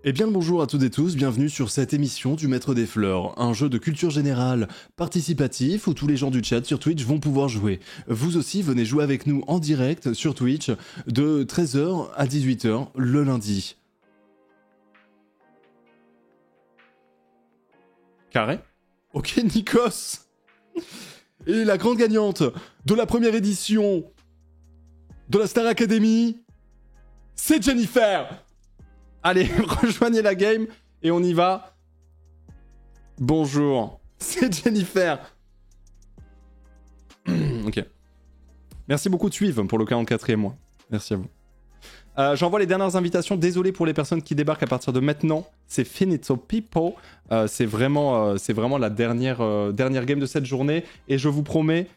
Eh bien le bonjour à toutes et tous, bienvenue sur cette émission du Maître des Fleurs, un jeu de culture générale participatif où tous les gens du chat sur Twitch vont pouvoir jouer. Vous aussi venez jouer avec nous en direct sur Twitch de 13h à 18h le lundi. Carré? Ok Nikos. Et la grande gagnante de la première édition de la Star Academy, c'est Jennifer. Allez, rejoignez la game et on y va. Bonjour, c'est Jennifer. Ok. Merci beaucoup Tuiv pour le 44e mois. Merci à vous. J'envoie les dernières invitations. Désolé pour les personnes qui débarquent à partir de maintenant. C'est Finito People. C'est vraiment la dernière game de cette journée. Et je vous promets,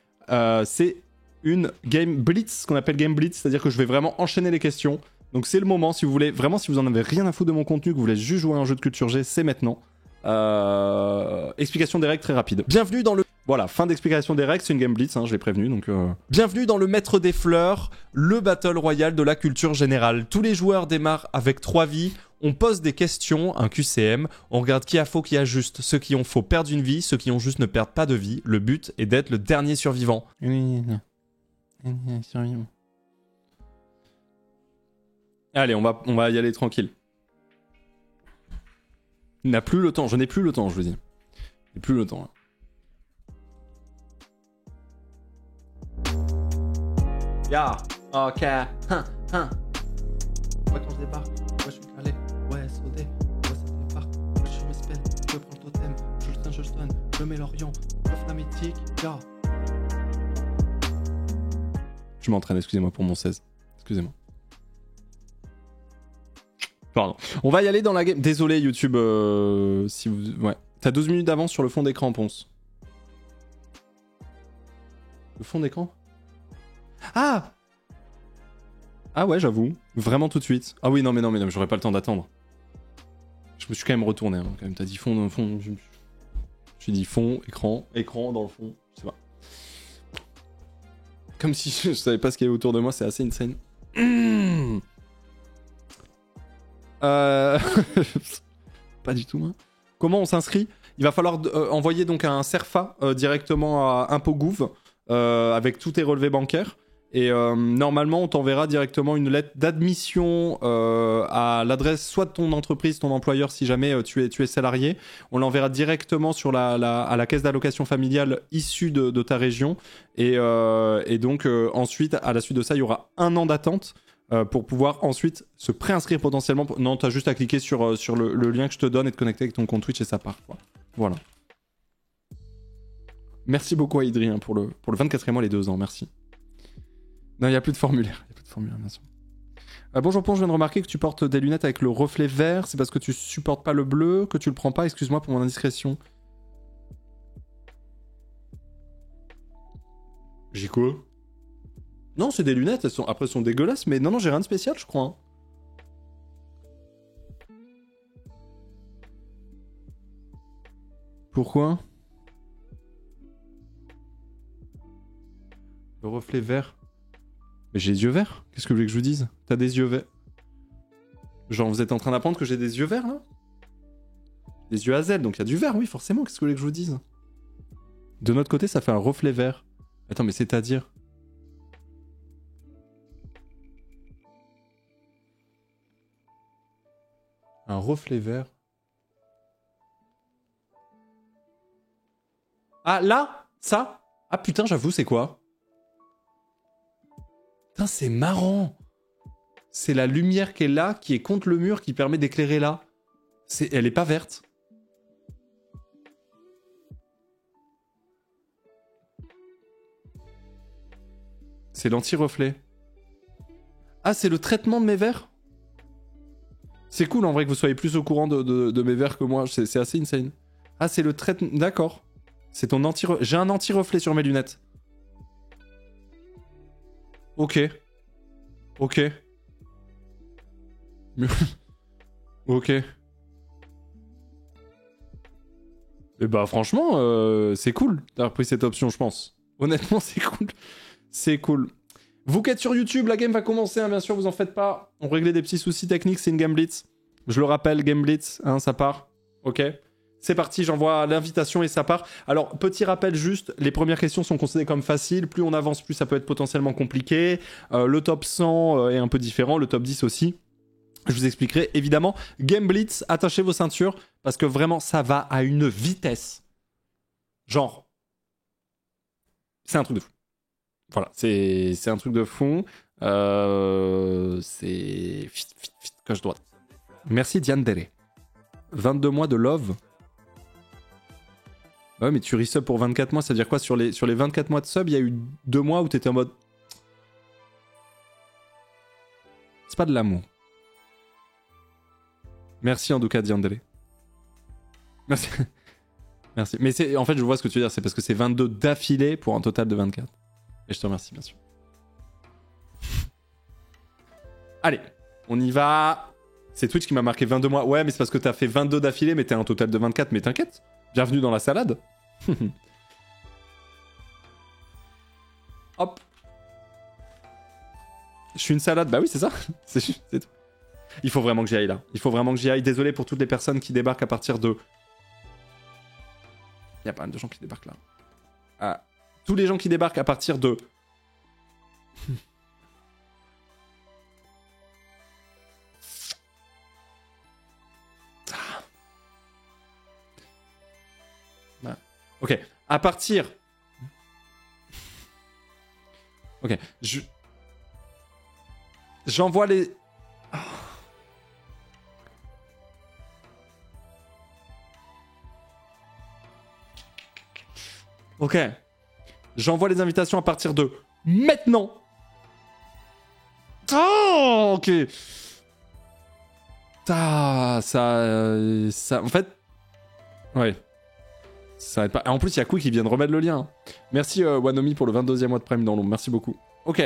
c'est une game blitz, ce qu'on appelle game blitz. C'est-à-dire que je vais vraiment enchaîner les questions. Donc c'est le moment, si vous voulez, vraiment si vous en avez rien à foutre de mon contenu, que vous voulez juste jouer à un jeu de culture G, c'est maintenant. Explication des règles très rapide. Bienvenue dans le... Voilà, fin d'explication des règles, c'est une game blitz, hein, je l'ai prévenu, donc... Bienvenue dans le Maître des Fleurs, le Battle Royale de la culture générale. Tous les joueurs démarrent avec 3 vies, on pose des questions, un QCM, on regarde qui a faux, qui a juste. Ceux qui ont faux perdent une vie, ceux qui ont juste ne perdent pas de vie. Le but est d'être le dernier survivant. Survivant. Allez, on va y aller tranquille. Il n'a plus le temps, je n'ai plus le temps, je vous dis. Je n'ai plus le temps, là. Ya, ok, Moi quand je débarque, moi je suis calé, ouais, SOD, moi ça débarque, moi je suis respect, je prends le totem, je le stun, je mets l'Orient, le flammétique, ya. Je m'entraîne, excusez-moi pour mon 16, excusez-moi. Pardon. On va y aller dans la game. Désolé YouTube, si vous... Ouais. T'as 12 minutes d'avance sur le fond d'écran, Ponce. Le fond d'écran? Ah! Ah ouais, j'avoue. Vraiment tout de suite. Ah oui, non, mais j'aurais pas le temps d'attendre. Je me suis quand même retourné. Hein, quand même. T'as dit fond, j'ai dit fond, écran dans le fond. Je sais pas. Comme si je savais pas ce qu'il y avait autour de moi, c'est assez insane. Pas du tout, hein. Comment on s'inscrit? Il va falloir envoyer donc un CERFA directement à ImpôGouv avec tous tes relevés bancaires. Et normalement, on t'enverra directement une lettre d'admission à l'adresse soit de ton entreprise, ton employeur, si jamais tu es salarié. On l'enverra directement sur à la caisse d'allocation familiale issue de ta région. Et donc, ensuite, à la suite de ça, il y aura 1 an d'attente. Pour pouvoir ensuite se préinscrire potentiellement. Non, t'as juste à cliquer sur le lien que je te donne et te connecter avec ton compte Twitch et ça part. Quoi. Voilà. Merci beaucoup à Idrien pour le 24e mois, les 2 ans. Merci. Non, il n'y a plus de formulaire. Bien sûr. Bonjour Ponce, je viens de remarquer que tu portes des lunettes avec le reflet vert. C'est parce que tu supportes pas le bleu que tu le prends pas. Excuse-moi pour mon indiscrétion. J'ai quoi? Non, c'est des lunettes, elles sont dégueulasses, mais non, j'ai rien de spécial, je crois. Hein. Pourquoi? Le reflet vert. Mais j'ai les yeux verts. Qu'est-ce que vous voulez que je vous dise? T'as des yeux verts. Genre, vous êtes en train d'apprendre que j'ai des yeux verts, là? Des yeux Hazel, donc il y a du vert, oui, forcément. Qu'est-ce que vous voulez que je vous dise? De notre côté, ça fait un reflet vert. Attends, mais c'est-à-dire? Un reflet vert. Ah, là? Ça? Ah putain, j'avoue, c'est quoi? Putain, c'est marrant. C'est la lumière qui est là, qui est contre le mur, qui permet d'éclairer là. Elle est pas verte. C'est l'anti-reflet. Ah, c'est le traitement de mes verres? C'est cool en vrai que vous soyez plus au courant de mes verres que moi, c'est assez insane. Ah, c'est le traitement... D'accord. C'est ton anti-reflet. J'ai un anti-reflet sur mes lunettes. Ok. Ok. Ok. Et bah franchement, c'est cool d'avoir pris cette option, je pense. Honnêtement, c'est cool. C'est cool. Vous qui êtes sur YouTube, la game va commencer, hein, bien sûr, vous en faites pas. On réglait des petits soucis techniques, c'est une game blitz. Je le rappelle, Game Blitz, hein, ça part. Ok. C'est parti, j'envoie l'invitation et ça part. Alors, petit rappel juste, les premières questions sont considérées comme faciles. Plus on avance, plus ça peut être potentiellement compliqué. Le top 100 est un peu différent, le top 10 aussi. Je vous expliquerai évidemment. Game Blitz, attachez vos ceintures parce que vraiment, ça va à une vitesse. Genre, c'est un truc de fou. Voilà, c'est un truc de fou. C'est... Coche droite. Merci Diane Dere. 22 mois de love. Ouais, mais tu resub pour 24 mois, ça veut dire quoi sur les 24 mois de sub, il y a eu 2 mois où t'étais en mode... C'est pas de l'amour. Merci en tout cas, Diandele. Merci. Merci. Mais c'est, en fait, je vois ce que tu veux dire, c'est parce que c'est 22 d'affilée pour un total de 24. Et je te remercie, bien sûr. Allez, on y va. C'est Twitch qui m'a marqué 22 mois. Ouais, mais c'est parce que t'as fait 22 d'affilée, mais t'es un total de 24. Mais t'inquiète, bienvenue dans la salade. Hop. Je suis une salade, bah oui, c'est ça. C'est tout. Il faut vraiment que j'y aille là. Il faut vraiment que j'y aille. Désolé pour toutes les personnes qui débarquent à partir de... Il y a pas mal de gens qui débarquent là. Ah. Tous les gens qui débarquent à partir de... Ok, à partir... Ok, j'envoie les... Ok. J'envoie les invitations à partir de maintenant. Oh, ok. Ça... En fait... Ouais. Ça va être pas... En plus, il y a Quick qui vient de remettre le lien. Merci Wanomi pour le 22e mois de Prime dans l'ombre. Merci beaucoup. Ok.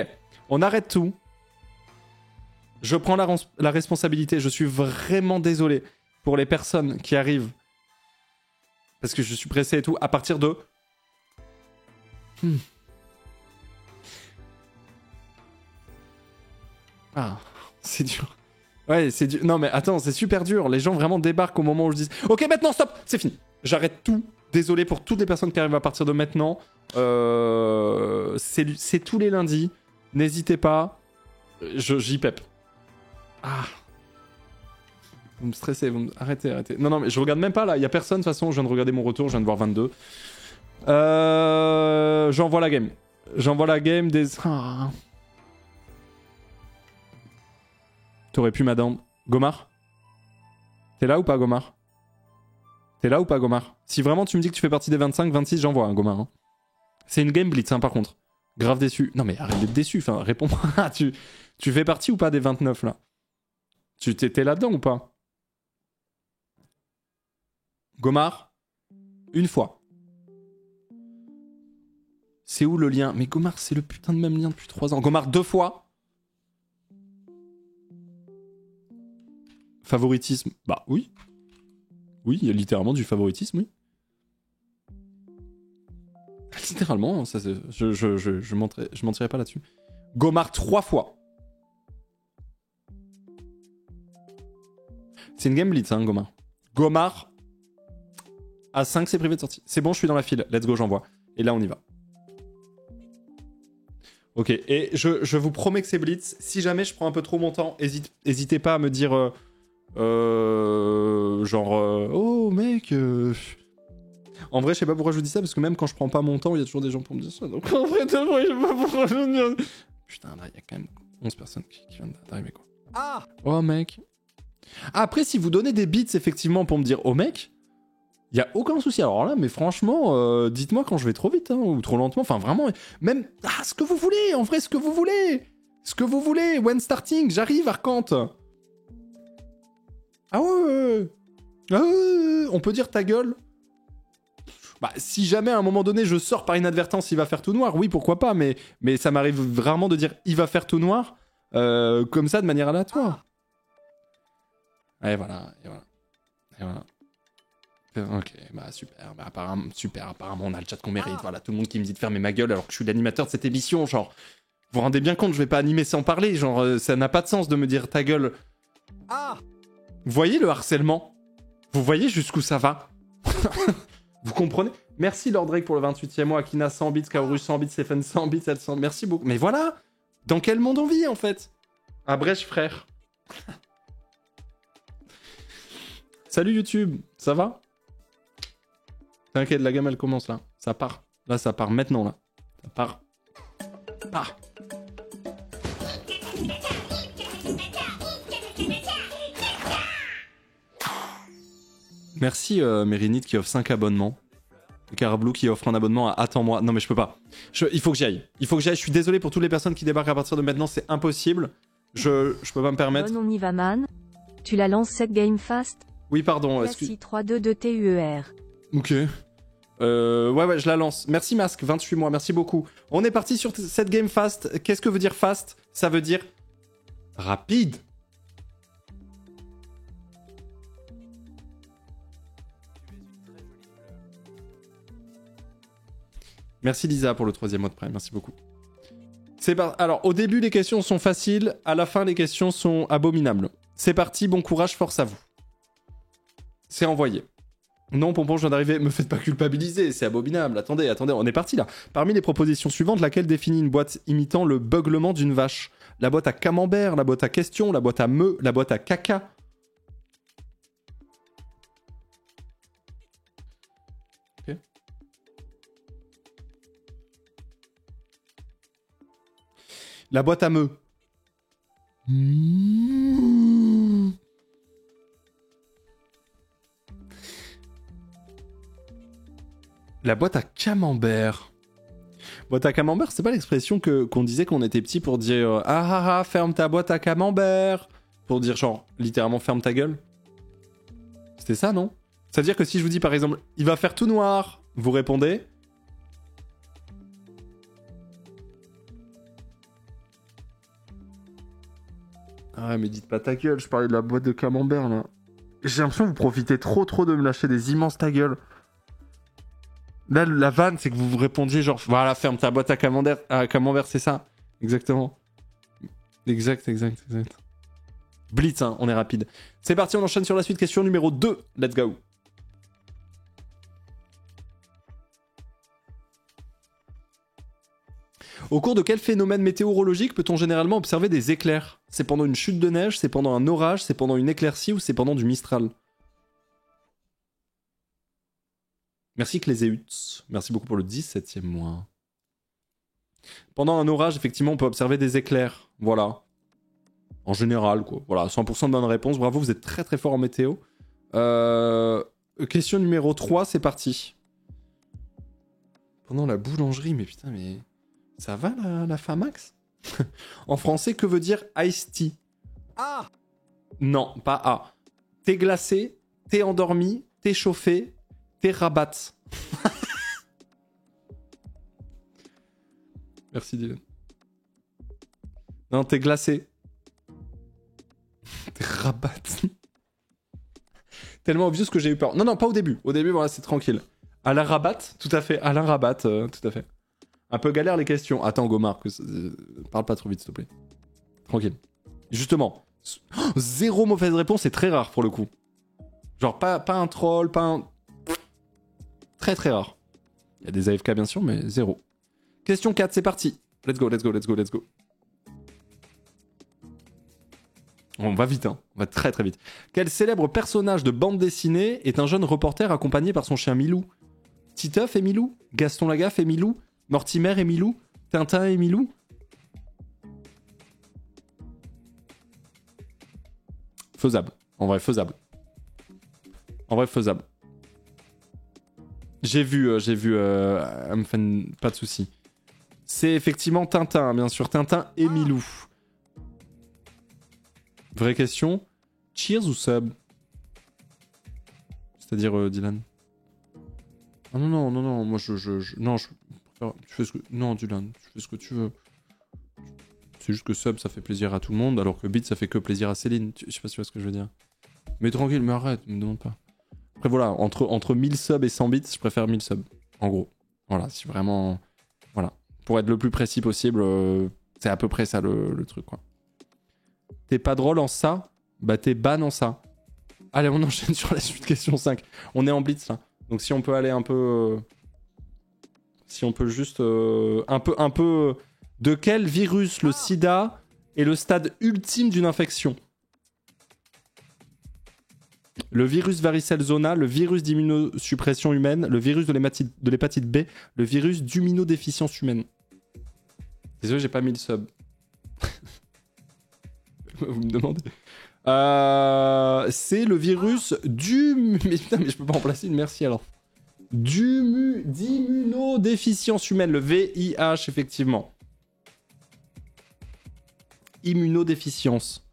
On arrête tout. Je prends la responsabilité. Je suis vraiment désolé pour les personnes qui arrivent. Parce que je suis pressé et tout. À partir de... Ah, c'est dur. Ouais, c'est dur. Non, mais attends, c'est super dur. Les gens vraiment débarquent au moment où je dis... Ok, maintenant, stop. C'est fini. J'arrête tout. Désolé pour toutes les personnes qui arrivent à partir de maintenant. C'est tous les lundis. N'hésitez pas. J'y pep. Ah. Vous me stressez. Arrêtez. Non, mais je regarde même pas là. Il y a personne de toute façon. Je viens de regarder mon retour. Je viens de voir 22. J'envoie la game. J'envoie la game des... Ah. T'aurais pu, madame. Gomar? T'es là ou pas, Gomar? T'es là ou pas, Gomar? Si vraiment tu me dis que tu fais partie des 25, 26, j'envoie, hein, Gomar. Hein. C'est une game blitz, hein, par contre. Grave déçu. Non, mais arrête d'être déçu. Enfin, réponds-moi. tu fais partie ou pas des 29, là? T'es là-dedans ou pas? Gomar? Une fois. C'est où le lien? Mais Gomar, c'est le putain de même lien depuis 3 ans. Gomar, 2 fois. Favoritisme? Bah oui. Oui, il y a littéralement du favoritisme, oui. Littéralement, ça, je mentirais pas là-dessus. Gomar 3 fois. C'est une game blitz, hein, Gomar. Gomar à 5, c'est privé de sortie. C'est bon, je suis dans la file. Let's go, j'envoie. Et là, on y va. Ok, et je vous promets que c'est blitz. Si jamais je prends un peu trop mon temps, hésitez pas à me dire... oh mec... En vrai, je sais pas pourquoi je vous dis ça, parce que même quand je prends pas mon temps, il y a toujours des gens pour me dire ça. Donc en vrai, je sais pas pourquoi je vous dis ça. Putain, là, il y a quand même 11 personnes qui viennent d'arriver, quoi. Ah! Oh mec. Après, si vous donnez des bits, effectivement, pour me dire oh mec, il y a aucun souci. Alors là, mais franchement, dites-moi quand je vais trop vite, hein, ou trop lentement. Enfin, vraiment, même... Ah, ce que vous voulez, en vrai, ce que vous voulez. Ce que vous voulez. When starting, j'arrive, Arcante. Ah ouais. On peut dire ta gueule. Bah, si jamais à un moment donné je sors par inadvertance, il va faire tout noir, oui, pourquoi pas, mais ça m'arrive rarement de dire il va faire tout noir comme ça de manière aléatoire. Et voilà. Ok, bah super, apparemment on a le chat qu'on mérite, voilà, tout le monde qui me dit de fermer ma gueule alors que je suis l'animateur de cette émission, genre, vous vous rendez bien compte, je vais pas animer sans parler, genre, ça n'a pas de sens de me dire ta gueule. Ah! Vous voyez le harcèlement? Vous voyez jusqu'où ça va? Vous comprenez? Merci Lord Drake pour le 28e mois, Akina 100 bits, Kaoru 100 bits, Stephen 100 bits, 700. Merci beaucoup. Mais voilà! Dans quel monde on vit en fait? À Brèche, frère. Salut YouTube, ça va? T'inquiète, la gamme elle commence là. Ça part. Là, ça part maintenant là. Ça part. Ah. Merci Mérinite qui offre 5 abonnements. Carablou qui offre un abonnement à Attends-moi. Non mais je peux pas. Il faut que j'y aille. Il faut que j'y aille. Je suis désolé pour toutes les personnes qui débarquent à partir de maintenant. C'est impossible. Je peux pas me permettre. Bon, on y va, man. Tu la lances cette game fast? Oui, pardon. Cassie 3-2 de TUER. Ok. Ouais, je la lance. Merci Masque, 28 mois, merci beaucoup. On est parti sur cette game fast. Qu'est-ce que veut dire fast? Ça veut dire rapide. Merci Lisa pour le 3e mois de prime, merci beaucoup. Alors, au début, les questions sont faciles. À la fin, les questions sont abominables. C'est parti, bon courage, force à vous. C'est envoyé. Non, Pompon, je viens d'arriver. Me faites pas culpabiliser, c'est abominable. Attendez, on est parti là. Parmi les propositions suivantes, laquelle définit une boîte imitant le beuglement d'une vache? La boîte à camembert, la boîte à questions, la boîte à meux, la boîte à caca. Ok. La boîte à meux. La boîte à camembert. Boîte à camembert, c'est pas l'expression qu'on disait quand on était petit pour dire ah, ferme ta boîte à camembert. Pour dire genre, littéralement, ferme ta gueule. C'était ça, non? C'est-à-dire que si je vous dis par exemple, il va faire tout noir, vous répondez. Ah, mais dites pas ta gueule, je parlais de la boîte de camembert là. J'ai l'impression que vous profitez trop de me lâcher des immenses ta gueule. Là, la vanne, c'est que vous vous répondiez genre, voilà, ferme ta boîte à camembert, c'est ça. Exactement. Exact. Blitz, hein, on est rapide. C'est parti, on enchaîne sur la suite. Question numéro 2. Let's go. Au cours de quel phénomène météorologique peut-on généralement observer des éclairs? C'est pendant une chute de neige, c'est pendant un orage, c'est pendant une éclaircie ou c'est pendant du Mistral? Merci Cléséut. Merci beaucoup pour le 17e mois. Pendant un orage, effectivement, on peut observer des éclairs. Voilà. En général, quoi. Voilà, 100% de bonnes réponses. Bravo, vous êtes très très fort en météo. Question numéro 3, c'est parti. Pendant la boulangerie, mais putain, mais... Ça va la Famax? En français, que veut dire iced tea? Ah! Non, pas A. Thé glacé, thé endormi, thé chauffé, thé rabat. Merci Dylan. Non, thé glacé. Thé rabat. Tellement obvious que j'ai eu peur. Non, pas au début. Au début, voilà, c'est tranquille. Alain Rabat, tout à fait. Alain Rabat, tout à fait. Un peu galère les questions. Attends, Gomar, parle pas trop vite, s'il te plaît. Tranquille. Justement, 0 mauvaise réponse, c'est très rare pour le coup. Genre, pas un troll, pas un... Très très rare. Il y a des AFK bien sûr, mais 0. Question 4, c'est parti. Let's go. On va vite, hein. On va très très vite. Quel célèbre personnage de bande dessinée est un jeune reporter accompagné par son chien Milou? Titeuf et Milou? Gaston Lagaffe et Milou? Mortimer et Milou? Tintin et Milou? Faisable. En vrai, faisable. J'ai vu, pas de soucis. C'est effectivement Tintin, bien sûr. Tintin et Milou. Vraie question. Cheers ou sub? C'est-à-dire, Dylan? Ah non, moi tu fais ce que... Non, Dylan, tu fais ce que tu veux. C'est juste que sub, ça fait plaisir à tout le monde, alors que bit, ça fait que plaisir à Céline. Je sais pas si tu vois ce que je veux dire. Mais tranquille, mais arrête, me demande pas. Après voilà, entre 1000 subs et 100 bits, je préfère 1000 subs. En gros. Voilà, si vraiment... Voilà. Pour être le plus précis possible, c'est à peu près ça le truc, quoi. T'es pas drôle en ça? Bah t'es ban en ça. Allez, on enchaîne sur la suite, question 5. On est en blitz là. Donc si on peut aller un peu... si on peut juste... un peu... De quel virus le sida est le stade ultime d'une infection? Le virus varicelle zona, le virus d'immunosuppression humaine, le virus de l'hépatite B, le virus d'immunodéficience humaine. Désolé, j'ai pas mis le sub. Vous me demandez. C'est le virus du... Mais putain, mais je peux pas remplacer une merci alors. D'immunodéficience humaine, le VIH, effectivement. Immunodéficience.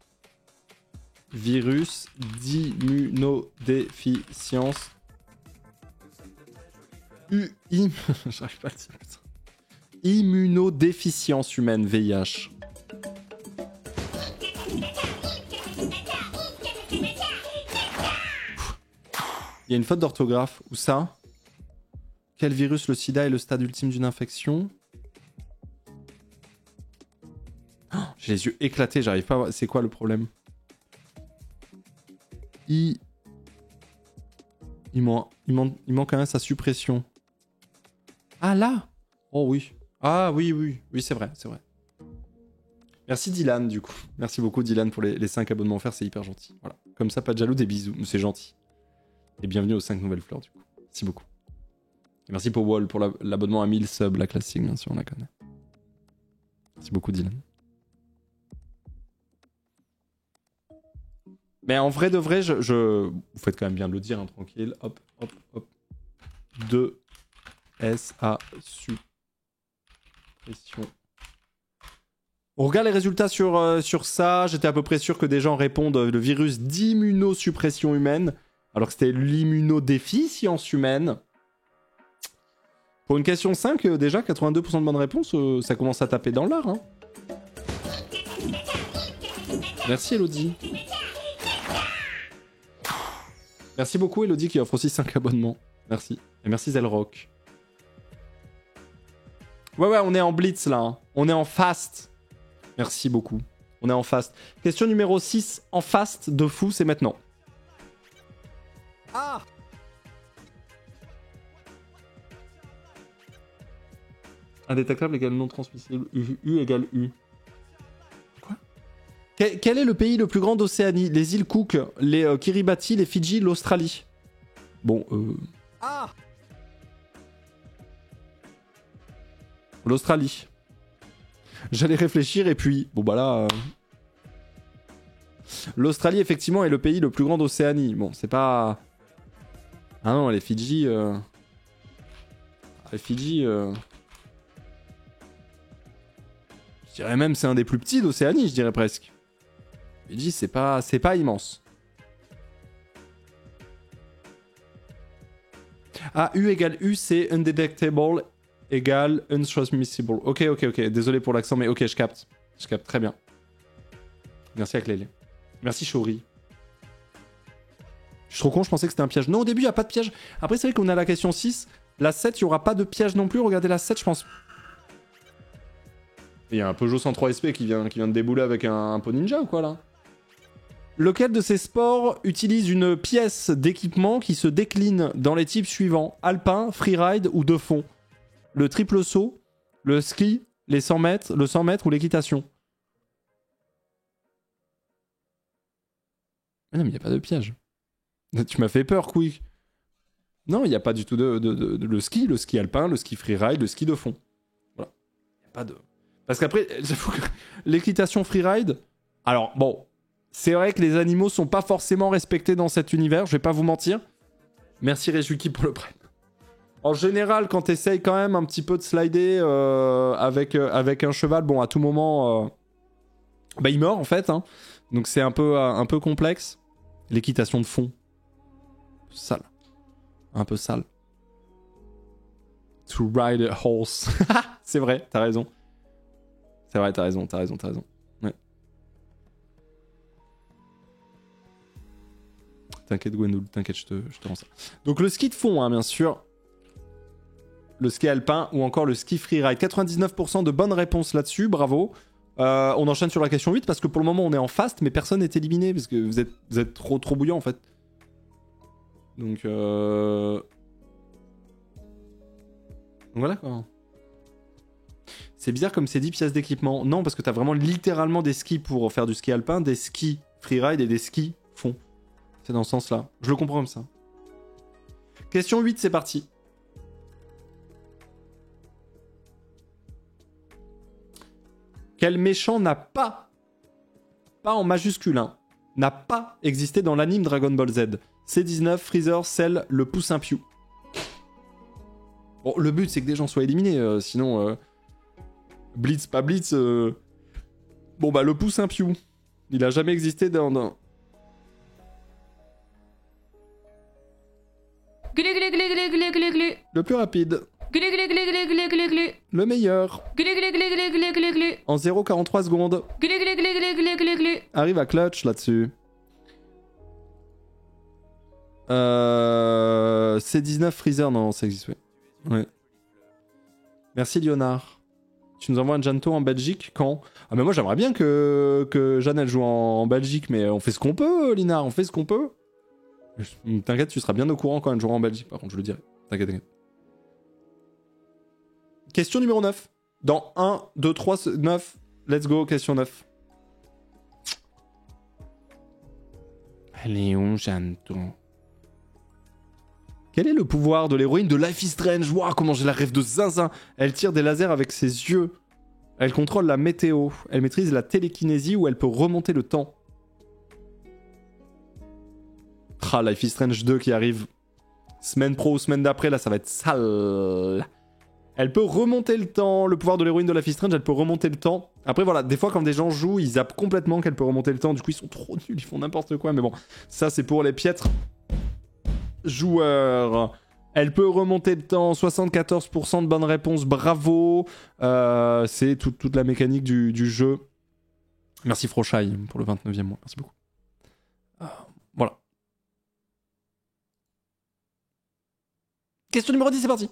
Virus d'immunodéficience. J'arrive pas à le dire. Immunodéficience humaine, VIH. Il y a une faute d'orthographe. Où ça? Quel virus le sida est le stade ultime d'une infection? Oh, j'ai les yeux éclatés, j'arrive pas à voir. C'est quoi le problème? Il manque quand même sa suppression. Ah là? Oh oui. Ah oui, oui. Oui, c'est vrai, c'est vrai. Merci Dylan, du coup. Merci beaucoup Dylan pour les 5 abonnements offerts, c'est hyper gentil. Voilà. Comme ça, pas de jaloux, des bisous. C'est gentil. Et bienvenue aux 5 nouvelles fleurs, du coup. Merci beaucoup. Et merci pour Wall pour l'abonnement à 1000 subs, la classique, bien sûr, on la connaît. Merci beaucoup Dylan. Mais en vrai de vrai, vous faites quand même bien de le dire, hein, tranquille. Hop, hop, hop. 2 S A suppression. On regarde les résultats sur ça. J'étais à peu près sûr que des gens répondent le virus d'immunosuppression humaine, alors que c'était l'immunodéficience humaine. Pour une question 5, déjà 82% de bonnes réponses, ça commence à taper dans l'art. Hein. Merci Elodie. Merci beaucoup Elodie qui offre aussi 5 abonnements. Merci. Et merci Zelrock. Ouais, on est en blitz là. Hein. On est en fast. Merci beaucoup. On est en fast. Question numéro 6 en fast de fou, c'est maintenant. Ah! Indétectable égale non transmissible. U égale U. Quoi? Quel est le pays le plus grand d'Océanie? Les îles Cook, les Kiribati, les Fidji, l'Australie. Bon, Ah! L'Australie. J'allais réfléchir et puis... Bon bah là... L'Australie, effectivement, est le pays le plus grand d'Océanie. Bon, c'est pas... Ah non, les Fidji... Les Fidji... Je dirais même c'est un des plus petits d'Océanie, je dirais presque. Fidji, c'est pas immense. Ah, U égale U, c'est undetectable égale untransmissible. Ok. Désolé pour l'accent, mais ok, je capte. Je capte très bien. Merci à Clélé. Merci Shori. Je suis trop con, je pensais que c'était un piège. Non, au début, il n'y a pas de piège. Après, c'est vrai qu'on a la question 6. La 7, il n'y aura pas de piège non plus. Regardez la 7, je pense. Il y a un Peugeot 103 SP qui vient de débouler avec un pot ninja ou quoi, là? Lequel de ces sports utilise une pièce d'équipement qui se décline dans les types suivants? Alpin, freeride ou de fond? Le triple saut, le ski, les 100 mètres, le 100 mètres ou l'équitation? Mais non, mais il n'y a pas de piège. Tu m'as fait peur, Quick. Non, il n'y a pas du tout le ski alpin, le ski freeride, le ski de fond. Voilà. Il n'y a pas de... Parce qu'après, j'avoue que l'équitation freeride... Alors, bon, c'est vrai que les animaux sont pas forcément respectés dans cet univers, je vais pas vous mentir. Merci Rejuki pour le prêt. En général, quand t'essayes quand même un petit peu de slider avec un cheval, bon, à tout moment, bah, il meurt en fait. Hein. Donc c'est un peu complexe. L'équitation de fond. Sale. Un peu sale. To ride a horse. C'est vrai, t'as raison. C'est vrai, t'as raison. Ouais. T'inquiète Gwendoul, t'inquiète, je te rends ça. Donc le ski de fond, hein, bien sûr. Le ski alpin ou encore le ski freeride. 99% de bonnes réponses là-dessus, bravo. On enchaîne sur la question 8 parce que pour le moment on est en fast mais personne n'est éliminé parce que vous êtes trop bouillant en fait. Donc voilà quoi. C'est bizarre comme c'est 10 pièces d'équipement. Non, parce que t'as vraiment littéralement des skis pour faire du ski alpin, des skis freeride et des skis fond. C'est dans ce sens-là. Je le comprends comme ça. Question 8, c'est parti. Quel méchant n'a pas en majuscule, hein, n'a pas existé dans l'anime Dragon Ball Z? C19, Freezer, Cell, le Poussin Piou. Bon, le but c'est que des gens soient éliminés, sinon... Blitz, pas Blitz... Bon bah, le Poussin Piou. Il a jamais existé dans... Glu glu glu glu glu glu glu. Le plus rapide. Glu glu glu glu glu glu glu. Le meilleur. Glu glu glu glu glu glu glu. En 0,43 secondes. Glu glu glu glu glu glu glu. Arrive à clutch là-dessus. C19 Freezer, non, ça existe, ouais. Ouais. Merci Léonard. Tu nous envoies un Janto en Belgique quand? Ah mais moi j'aimerais bien que Jeanne elle joue en Belgique, mais on fait ce qu'on peut, Linard, on fait ce qu'on peut. T'inquiète, tu seras bien au courant quand elle jouera en Belgique, par contre, je le dirai. T'inquiète, t'inquiète. Question numéro 9. Dans 1, 2, 3, 9. Let's go, question 9. Allez, on Janto. Quel est le pouvoir de l'héroïne de Life is Strange? Waouh, comment j'ai la rêve de zinzin. Elle tire des lasers avec ses yeux. Elle contrôle la météo. Elle maîtrise la télékinésie ou elle peut remonter le temps. Ah, Life is Strange 2 qui arrive. Semaine pro ou semaine d'après, là, ça va être sale. Elle peut remonter le temps. Le pouvoir de l'héroïne de Life is Strange, elle peut remonter le temps. Après, voilà, des fois, quand des gens jouent, ils zappent complètement qu'elle peut remonter le temps. Du coup, ils sont trop nuls, ils font n'importe quoi. Mais bon, ça, c'est pour les piètres joueurs. Elle peut remonter le temps. 74% de bonnes réponses. Bravo. C'est toute la mécanique du jeu. Merci Frochai pour le 29e mois. Merci beaucoup. Voilà. Question numéro 10, c'est parti.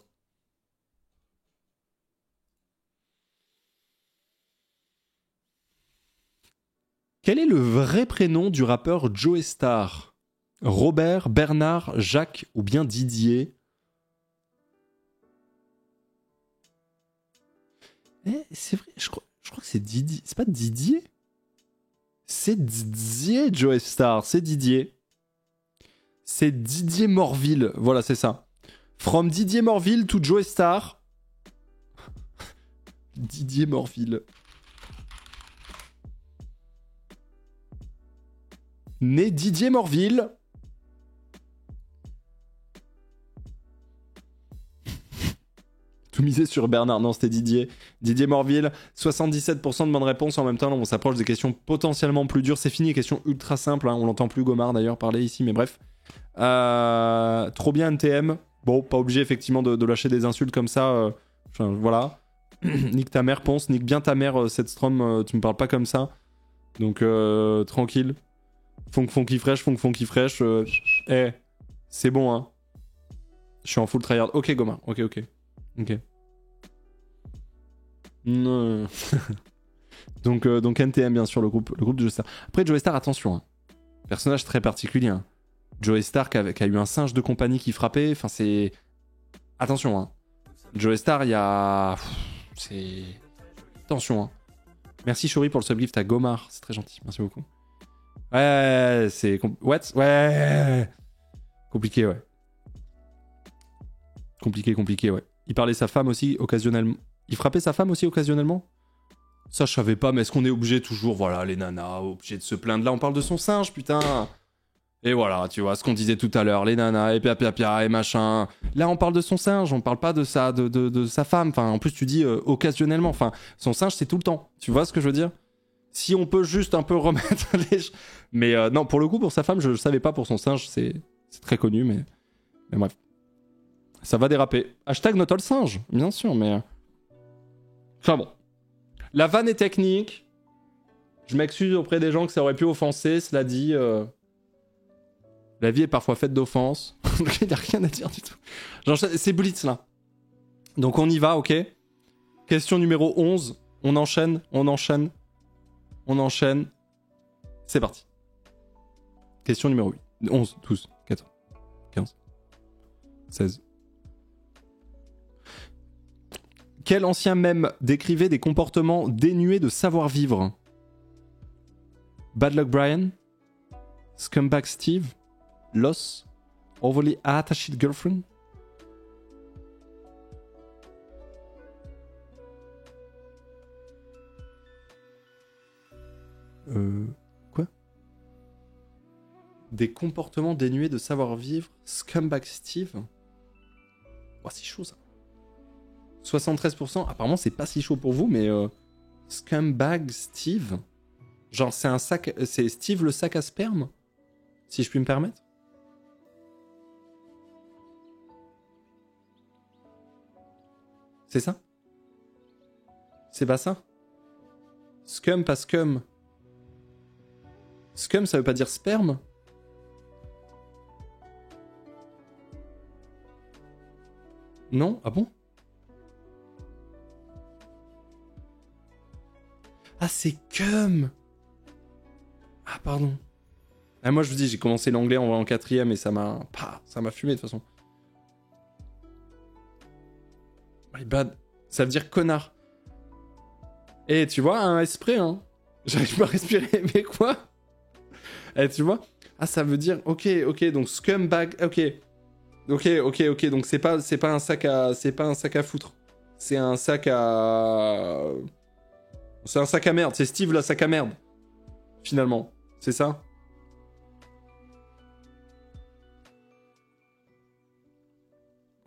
Quel est le vrai prénom du rappeur Joe Star? Robert, Bernard, Jacques ou bien Didier? C'est vrai, je crois que c'est Didier. C'est pas Didier? C'est Didier, Joe Star, c'est Didier. C'est Didier Morville, voilà, c'est ça. From Didier Morville to Joe Star. Didier Morville. Né Didier Morville. Tout misé sur Bernard. Non, c'était Didier. Didier Morville. 77% de bonnes réponses en même temps. On s'approche des questions potentiellement plus dures. C'est fini, questions ultra simples. Hein. On l'entend plus Gomard d'ailleurs parler ici, mais bref. Trop bien NTM. Bon, pas obligé effectivement de lâcher des insultes comme ça. Enfin, voilà. Nique ta mère, Ponce. Nique bien ta mère, Setstrom. Tu me parles pas comme ça. Donc, tranquille. Funky fraîche. C'est bon, hein. Je suis en full tryhard. Ok, Goma. Ok. Non. donc NTM, bien sûr, le groupe de Joe Star. Après, Joe Star, attention. Hein. Personnage très particulier. Hein. Joe Star qui a eu un singe de compagnie qui frappait. Enfin, c'est... Attention, hein. Joe Star, il y a... C'est... Attention, hein. Merci, Shori, pour le subgift à Gomar. C'est très gentil. Merci beaucoup. Ouais, c'est... What? Ouais. Compliqué, ouais. Compliqué, ouais. Il parlait sa femme aussi, occasionnellement. Il frappait sa femme aussi, occasionnellement? Ça, je savais pas, mais est-ce qu'on est obligé toujours, voilà, les nanas, obligé de se plaindre? Là, on parle de son singe, putain. Et voilà, tu vois, ce qu'on disait tout à l'heure, les nanas, et pia, et machin. Là, on parle de son singe, on parle pas de sa femme. Enfin, en plus, tu dis occasionnellement. Enfin, son singe, c'est tout le temps. Tu vois ce que je veux dire? Si on peut juste un peu remettre les... Mais non, pour le coup, pour sa femme, je le savais pas. Pour son singe, c'est très connu, mais bref. Ça va déraper. Hashtag not all singe, bien sûr, mais... Enfin bon. La vanne est technique. Je m'excuse auprès des gens que ça aurait pu offenser, cela dit... La vie est parfois faite d'offenses. Il n'y a rien à dire du tout. C'est Blitz, là. Donc on y va, ok. Question numéro 11. On enchaîne. C'est parti. Question numéro 8. 11, 12, 14. 15. 16. Quel ancien mème décrivait des comportements dénués de savoir-vivre? Bad Luck Brian, Scumbag Steve, Loss, Overly Attached Girlfriend. Quoi? Des comportements dénués de savoir-vivre, Scumbag Steve. Oh, c'est chaud ça. 73%, apparemment c'est pas si chaud pour vous, mais Scumbag Steve. Genre c'est un sac, c'est Steve le sac à sperme, si je puis me permettre. C'est ça? C'est pas ça? Scum pas scum. Scum ça veut pas dire sperme? Non? Ah bon? Ah, c'est cum. Ah, pardon. Ah, moi, je vous dis, j'ai commencé l'anglais en 4ème et ça m'a fumé de toute façon. My bad. Ça veut dire connard. Eh, tu vois, un esprit, hein. J'arrive pas à respirer, mais quoi? Eh, tu vois? Ah, ça veut dire... Ok, donc scumbag... Ok, donc c'est pas un sac à foutre. C'est un sac à... C'est un sac à merde, c'est Steve le sac à merde. Finalement, c'est ça?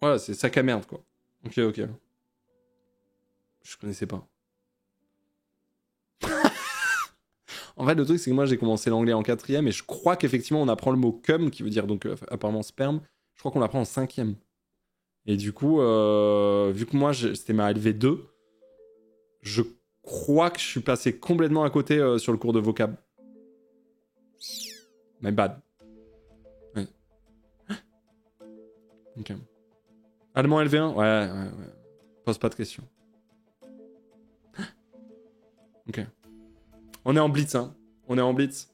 Voilà, c'est sac à merde, quoi. Ok. Je connaissais pas. En fait, le truc, c'est que moi, j'ai commencé l'anglais en 4ème et je crois qu'effectivement, on apprend le mot cum, qui veut dire donc apparemment sperme. Je crois qu'on l'apprend en 5ème. Et du coup, vu que moi, c'était ma LV2, je crois que je suis passé complètement à côté sur le cours de vocab. My bad. Ouais. Ok. Allemand LV1? Ouais. Pose pas de questions. Ok. On est en blitz, hein. On est en blitz.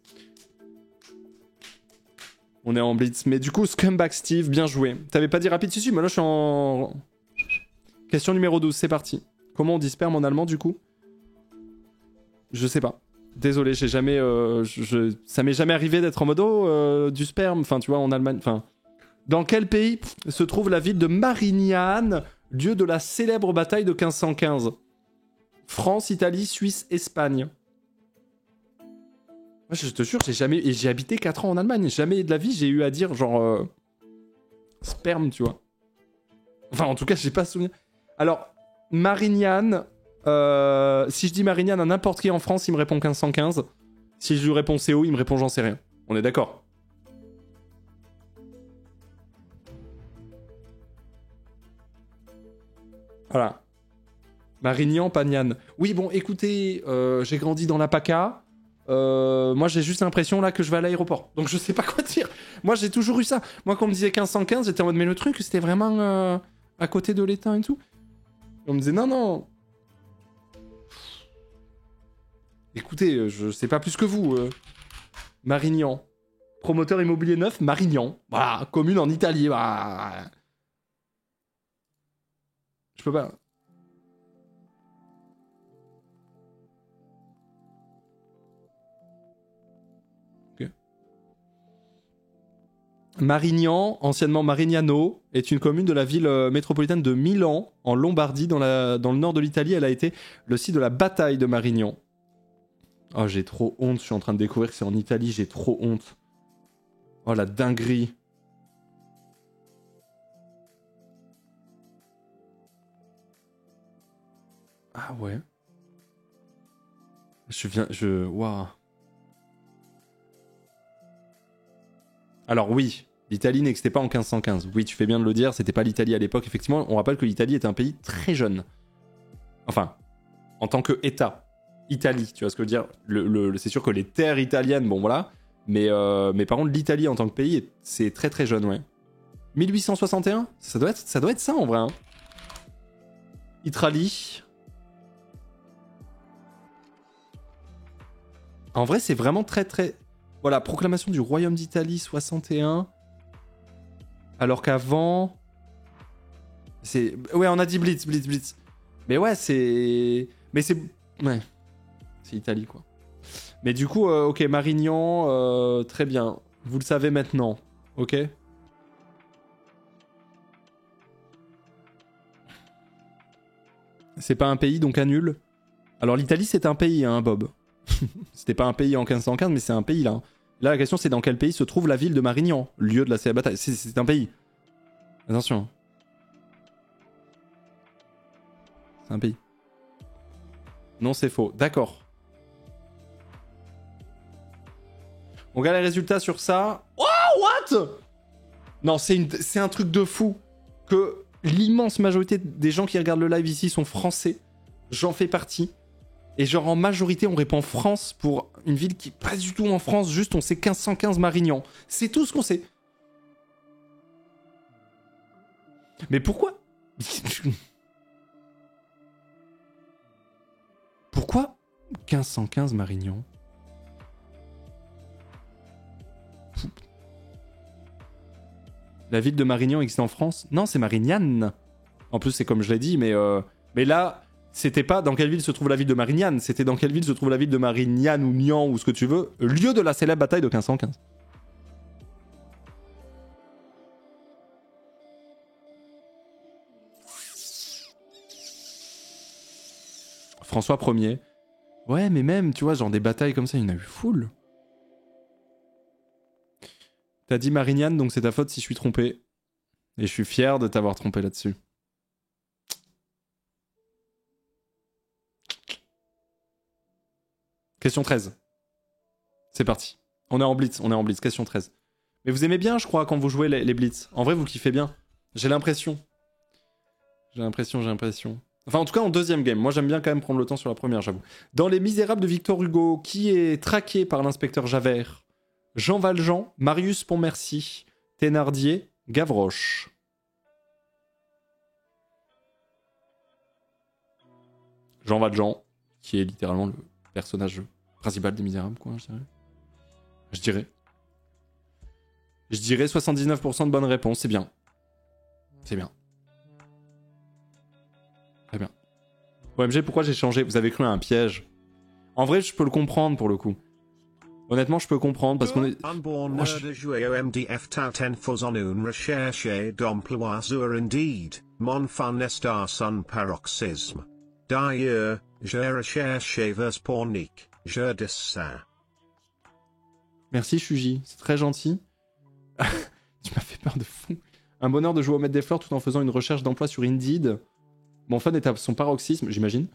Mais du coup, Scumbag Steve, bien joué. T'avais pas dit rapide? Si, mais là, je suis en... Question numéro 12, c'est parti. Comment on dit sperme en allemand, du coup? Je sais pas. Désolé, j'ai jamais... Ça m'est jamais arrivé d'être en mode du sperme. Enfin, tu vois, en Allemagne... Enfin... Dans quel pays se trouve la ville de Marignane, lieu de la célèbre bataille de 1515? France, Italie, Suisse, Espagne. Moi, je te jure, j'ai habité 4 ans en Allemagne. Jamais de la vie, j'ai eu à dire genre... sperme, tu vois. Enfin, en tout cas, j'ai pas souvenir. Alors, Marignane... si je dis Marignane à n'importe qui en France, il me répond 1515. Si je lui réponds CO, il me répond j'en sais rien. On est d'accord? Voilà. Marignan, Pagnane. Oui, bon, écoutez, j'ai grandi dans la PACA. Moi, j'ai juste l'impression là que je vais à l'aéroport. Donc, je sais pas quoi dire. Moi, j'ai toujours eu ça. Moi, quand on me disait 1515, j'étais en mode, mais le truc, c'était vraiment à côté de l'État et tout. On me disait, non. Écoutez, je sais pas plus que vous. Marignan. Promoteur immobilier neuf, Marignan. Voilà, commune en Italie. Voilà. Je peux pas. Ok. Marignan, anciennement Marignano, est une commune de la ville métropolitaine de Milan, en Lombardie, dans le nord de l'Italie. Elle a été le site de la bataille de Marignan. Oh, j'ai trop honte. Je suis en train de découvrir que c'est en Italie. J'ai trop honte. Oh, la dinguerie. Ah ouais. Waouh. Alors oui, l'Italie n'existait pas en 1515. Oui, tu fais bien de le dire, c'était pas l'Italie à l'époque. Effectivement, on rappelle que l'Italie était un pays très jeune. Enfin, en tant que État. Italie, tu vois ce que je veux dire? C'est sûr que les terres italiennes, bon voilà. Mais par contre, l'Italie en tant que pays, c'est très très jeune, ouais. 1861? Ça doit être ça en vrai. Hein. Italie. En vrai, c'est vraiment très très... Voilà, proclamation du Royaume d'Italie, 61. Alors qu'avant... C'est... Ouais, on a dit Blitz. Mais ouais, c'est... Mais c'est... Ouais. C'est Italie, quoi. Mais du coup, ok, Marignan, très bien. Vous le savez maintenant, ok? C'est pas un pays, donc annule. Alors l'Italie, c'est un pays, hein, Bob. C'était pas un pays en 1515, mais c'est un pays, là. Là, la question, c'est dans quel pays se trouve la ville de Marignan, lieu de la célèbre bataille. C'est un pays. Attention. C'est un pays. Non, c'est faux. D'accord. On regarde les résultats sur ça. Oh, what? Non, c'est un truc de fou que l'immense majorité des gens qui regardent le live ici sont français. J'en fais partie. Et genre en majorité, on répond France pour une ville qui est pas du tout en France. Juste, on sait 1515 Marignan. C'est tout ce qu'on sait. Mais pourquoi? Pourquoi 1515 Marignan? La ville de Marignan existe en France? Non, c'est Marignane. En plus, c'est comme je l'ai dit, mais là, c'était pas dans quelle ville se trouve la ville de Marignane, c'était dans quelle ville se trouve la ville de Marignane ou Nian ou ce que tu veux, lieu de la célèbre bataille de 1515. François Ier. Ouais, mais même, tu vois, genre des batailles comme ça, il y en a eu full. T'as dit Marignane, donc c'est ta faute si je suis trompé. Et je suis fier de t'avoir trompé là-dessus. Question 13. C'est parti. On est en blitz. Question 13. Mais vous aimez bien, je crois, quand vous jouez les blitz. En vrai, vous kiffez bien. J'ai l'impression. Enfin, en tout cas, en deuxième game. Moi, j'aime bien quand même prendre le temps sur la première, j'avoue. Dans Les Misérables de Victor Hugo, qui est traqué par l'inspecteur Javert? Jean Valjean, Marius Pontmercy, Thénardier, Gavroche. Jean Valjean, qui est littéralement le personnage principal des Misérables, quoi, je dirais. Je dirais 79% de bonnes réponses, c'est bien. C'est bien. Très bien. OMG, pourquoi j'ai changé? Vous avez cru à un piège. En vrai, je peux le comprendre pour le coup. Honnêtement, je peux comprendre parce qu'on est... Unborn murder joué OMDF Tauten fos en une recherche d'emploi sur Indeed, mon fan est à son paroxysme. D'ailleurs, je recherche vers pornique, je dis ça. Merci Shuji, c'est très gentil. Tu m'as fait peur de fou. Un bonheur de jouer au Maître des Fleurs tout en faisant une recherche d'emploi sur Indeed. Mon fan est à son paroxysme, j'imagine.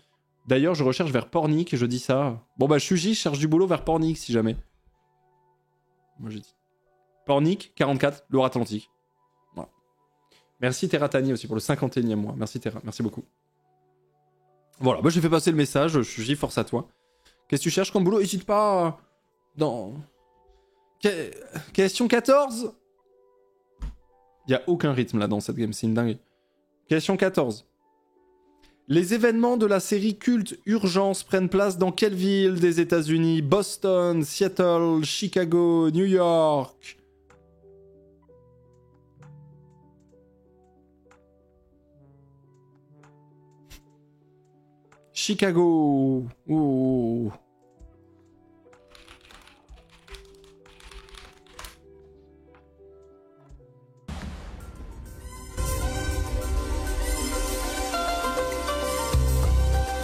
D'ailleurs, je recherche vers Pornic, je dis ça. Bon bah, Shuji cherche du boulot vers Pornic, si jamais. Moi, j'ai dit. Pornic, 44, Loire-Atlantique. Voilà. Merci Terratani aussi pour le 51e mois. Merci Terra, merci beaucoup. Voilà, bah, j'ai fait passer le message, Shuji, force à toi. Qu'est-ce que tu cherches comme boulot? N'hésite pas... Dans... Question 14. Il n'y a aucun rythme là dans cette game, c'est une dingue. Question 14. Les événements de la série culte Urgence prennent place dans quelle ville des États-Unis? Boston, Seattle, Chicago, New York. Chicago. Ouh.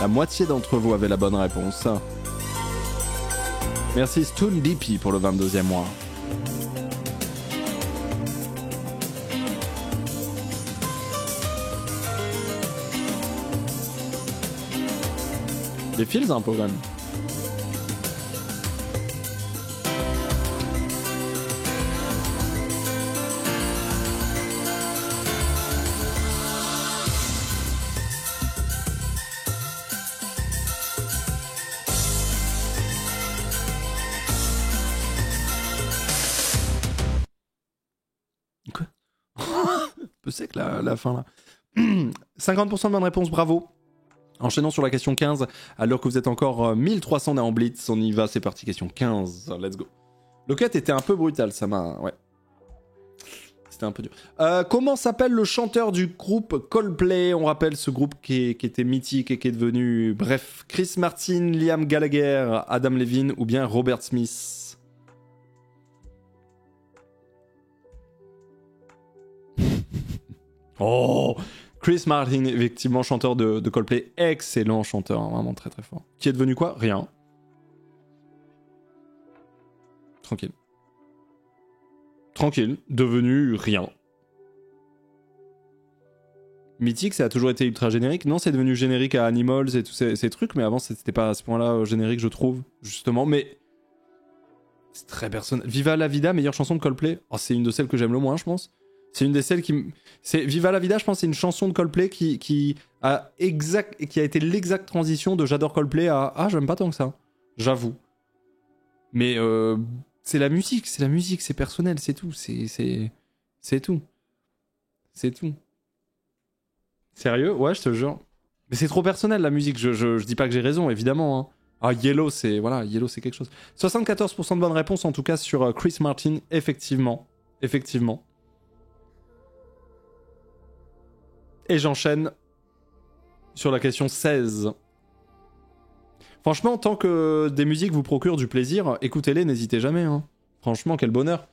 La moitié d'entre vous avaient la bonne réponse. Merci Stone DP pour le 22e mois. Les fils un peu quand même. C'est que la fin là. 50% de bonnes réponses, bravo. Enchaînons sur la question 15, alors que vous êtes encore 1300 en blitz, on y va, c'est parti, question 15, let's go. Le cut était un peu brutal, ça m'a... Ouais. C'était un peu dur. Comment s'appelle le chanteur du groupe Coldplay? On rappelle ce groupe qui était mythique et qui est devenu... Bref, Chris Martin, Liam Gallagher, Adam Levine ou bien Robert Smith. Oh, Chris Martin, effectivement, chanteur de Coldplay. Excellent chanteur, hein, vraiment très très fort. Qui est devenu quoi? Rien. Tranquille. Tranquille, devenu rien. Mythique, ça a toujours été ultra générique. Non, c'est devenu générique à Animals et tous ces trucs, mais avant, c'était pas à ce point-là générique, je trouve, justement. Mais c'est très personnel. Viva la Vida, meilleure chanson de Coldplay. Oh, c'est une de celles que j'aime le moins, je pense. C'est une des celles qui... C'est Viva la Vida, je pense, c'est une chanson de Coldplay qui a été l'exacte transition de j'adore Coldplay à ah, j'aime pas tant que ça. J'avoue. Mais c'est la musique, c'est personnel, c'est tout. C'est tout. C'est tout. Sérieux? Ouais, je te jure. Mais c'est trop personnel, la musique. Je dis pas que j'ai raison, évidemment. Hein. Ah, Yellow, c'est quelque chose. 74% de bonnes réponses, en tout cas, sur Chris Martin. Effectivement. Effectivement. Et j'enchaîne sur la question 16. Franchement, tant que des musiques vous procurent du plaisir, écoutez-les, n'hésitez jamais. Hein. Franchement, quel bonheur.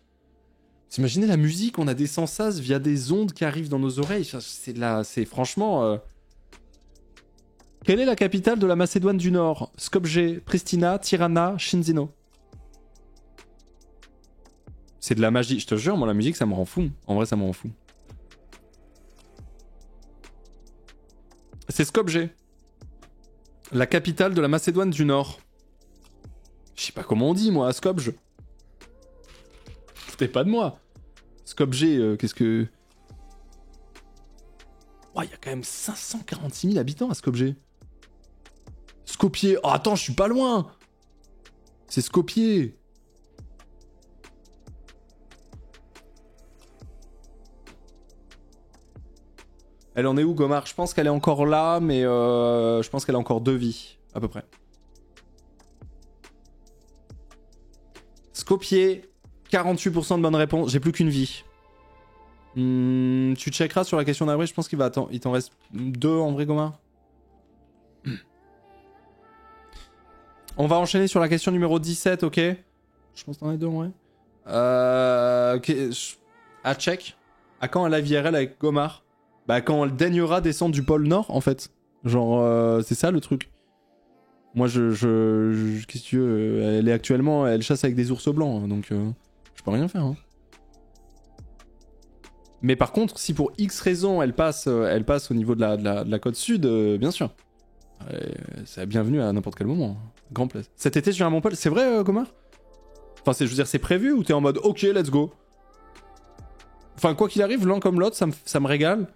Vous imaginez la musique, on a des sensas via des ondes qui arrivent dans nos oreilles. C'est franchement... Quelle est la capitale de la Macédoine du Nord? Skopje, Pristina, Tirana, Chisinau. C'est de la magie. Je te jure, moi, la musique, ça me rend fou. En vrai, ça me rend fou. C'est Skopje. La capitale de la Macédoine du Nord. Je sais pas comment on dit, moi, à Skopje. Foutez pas de moi. Skopje, qu'est-ce que... Oh, il y a quand même 546 000 habitants à Skopje. Skopje. Oh, attends, je suis pas loin. C'est Skopje. Elle en est où, Gomar? Je pense qu'elle est encore là, mais je pense qu'elle a encore 2 vies, à peu près. Skopje, 48% de bonnes réponses. J'ai plus qu'une vie. Tu checkeras sur la question d'avril, je pense qu'il t'en reste 2 en vrai, Gomar. On va enchaîner sur la question numéro 17, ok? Je pense que t'en as 2 en vrai. À check. À quand un live IRL avec Gomar? Bah quand elle daignera descendre du pôle Nord, en fait. Genre, c'est ça le truc. Moi, qu'est-ce que tu veux? Elle est actuellement... Elle chasse avec des ours blancs, donc je peux rien faire. Hein. Mais par contre, si pour X raison, elle passe au niveau de la côte sud, bien sûr. C'est bienvenue à n'importe quel moment. Grand plaisir. Cet été, je viens à Montpellier. C'est vrai, Gomar? Enfin, je veux dire, c'est prévu ou t'es en mode, ok, let's go? Enfin, quoi qu'il arrive, l'un comme l'autre, ça me régale.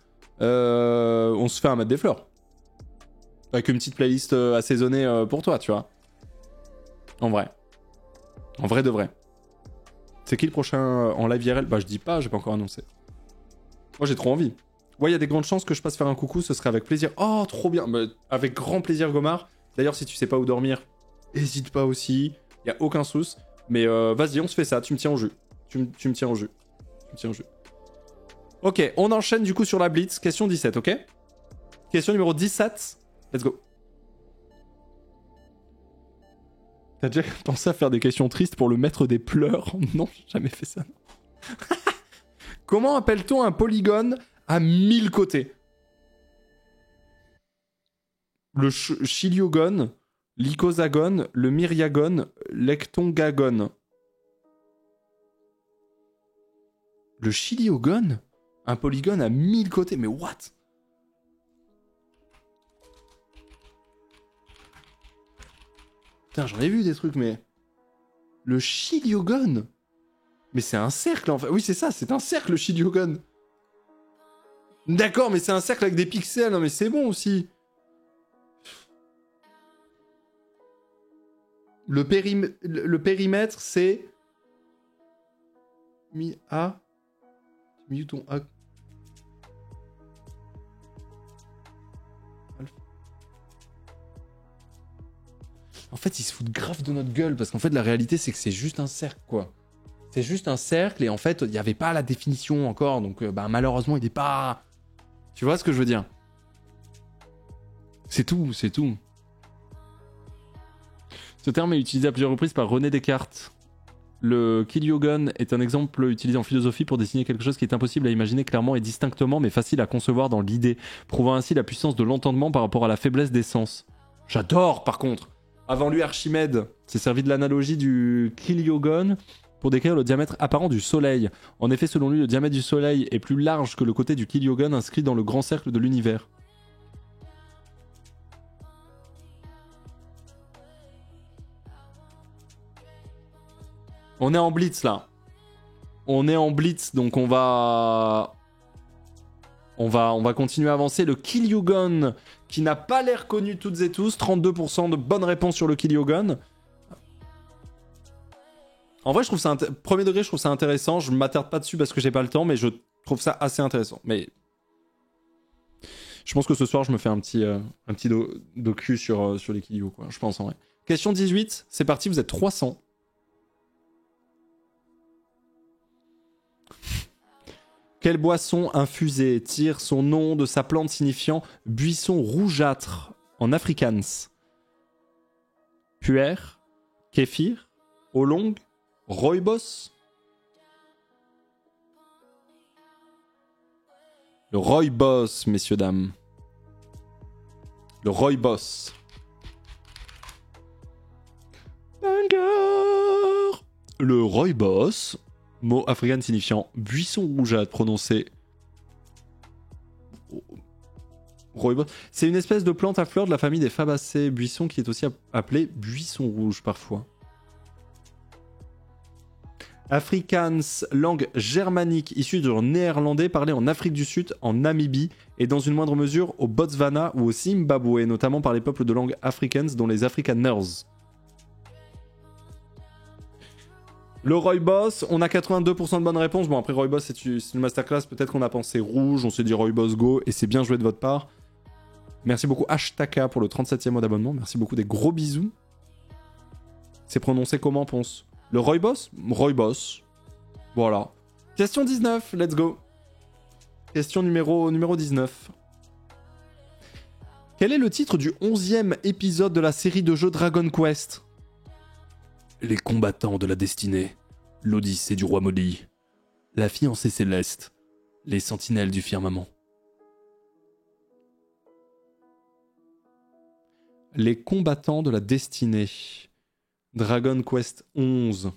On se fait un mètre des fleurs. Avec une petite playlist assaisonnée pour toi, tu vois. En vrai. En vrai de vrai. C'est qui le prochain en live IRL? Bah, je dis pas, j'ai pas encore annoncé. Moi, j'ai trop envie. Ouais, il y a des grandes chances que je passe faire un coucou, ce serait avec plaisir. Oh, trop bien. Bah, avec grand plaisir, Gomar. D'ailleurs, si tu sais pas où dormir, hésite pas aussi. Y a aucun souci. Mais vas-y, on se fait ça. Tu me tiens au jus. Tu me tiens au jus. Tu me tiens au jus. Ok, on enchaîne du coup sur la Blitz. Question 17, ok? Question numéro 17. Let's go. T'as déjà pensé à faire des questions tristes pour le maître des pleurs? Non, j'ai jamais fait ça. Comment appelle-t-on un polygone à 1000 côtés? Le chiliogone, l'icosagone, le myriagone, l'ectongagone. Le chiliogone? Un polygone à 1000 côtés? Mais what? Putain, j'en ai vu des trucs, mais... Le chiliogone? Mais c'est un cercle, en fait. Oui, c'est ça, c'est un cercle, le chiliogone. D'accord, mais c'est un cercle avec des pixels. Non, mais c'est bon aussi. Le périmètre, c'est... Mi-A... Mi-ton A... En fait, ils se foutent grave de notre gueule, parce qu'en fait, la réalité, c'est que c'est juste un cercle, quoi. C'est juste un cercle et en fait, il n'y avait pas la définition encore. Donc malheureusement, il n'est pas... Tu vois ce que je veux dire? C'est tout, c'est tout. Ce terme est utilisé à plusieurs reprises par René Descartes. Le Kilyogun est un exemple utilisé en philosophie pour désigner quelque chose qui est impossible à imaginer clairement et distinctement, mais facile à concevoir dans l'idée, prouvant ainsi la puissance de l'entendement par rapport à la faiblesse des sens. J'adore, par contre. Avant lui, Archimède s'est servi de l'analogie du Kilyogun pour décrire le diamètre apparent du Soleil. En effet, selon lui, le diamètre du Soleil est plus large que le côté du Kilyogun inscrit dans le grand cercle de l'univers. On est en blitz là. On est en blitz, donc on va continuer à avancer. Le Kilyogun, qui n'a pas l'air connu toutes et tous. 32% de bonnes réponses sur le Kilyogun. En vrai, je trouve ça premier degré, je trouve ça intéressant. Je m'attarde pas dessus parce que j'ai pas le temps, mais je trouve ça assez intéressant. Mais je pense que ce soir, je me fais un petit docu sur les Kilyo, quoi. Je pense en vrai. Question 18, c'est parti, vous êtes 300. Quelle boisson infusée tire son nom de sa plante signifiant buisson rougeâtre en afrikaans? Puer, kéfir, oolong, rooibos? Le rooibos, messieurs, dames. Le rooibos. Banger. Le rooibos, mot africain signifiant buisson rougeâtre, prononcé rooibos. C'est une espèce de plante à fleurs de la famille des Fabacées buissons qui est aussi appelée buisson rouge parfois. Afrikaans, langue germanique issue du néerlandais parlée en Afrique du Sud, en Namibie et dans une moindre mesure au Botswana ou au Zimbabwe, notamment par les peuples de langue afrikaans dont les Afrikaners. Le rooibos, on a 82% de bonnes réponses. Bon, après rooibos, c'est une masterclass. Peut-être qu'on a pensé rouge, on s'est dit rooibos go, et c'est bien joué de votre part. Merci beaucoup Hashtaka pour le 37e mois d'abonnement. Merci beaucoup, des gros bisous. C'est prononcé comment, Ponce? Le rooibos? Rooibos. Voilà. Question 19, let's go. Question numéro 19. Quel est le titre du 11e épisode de la série de jeux Dragon Quest? Les combattants de la destinée, l'Odyssée du roi maudit, la fiancée céleste, les sentinelles du firmament. Les combattants de la destinée, Dragon Quest 11.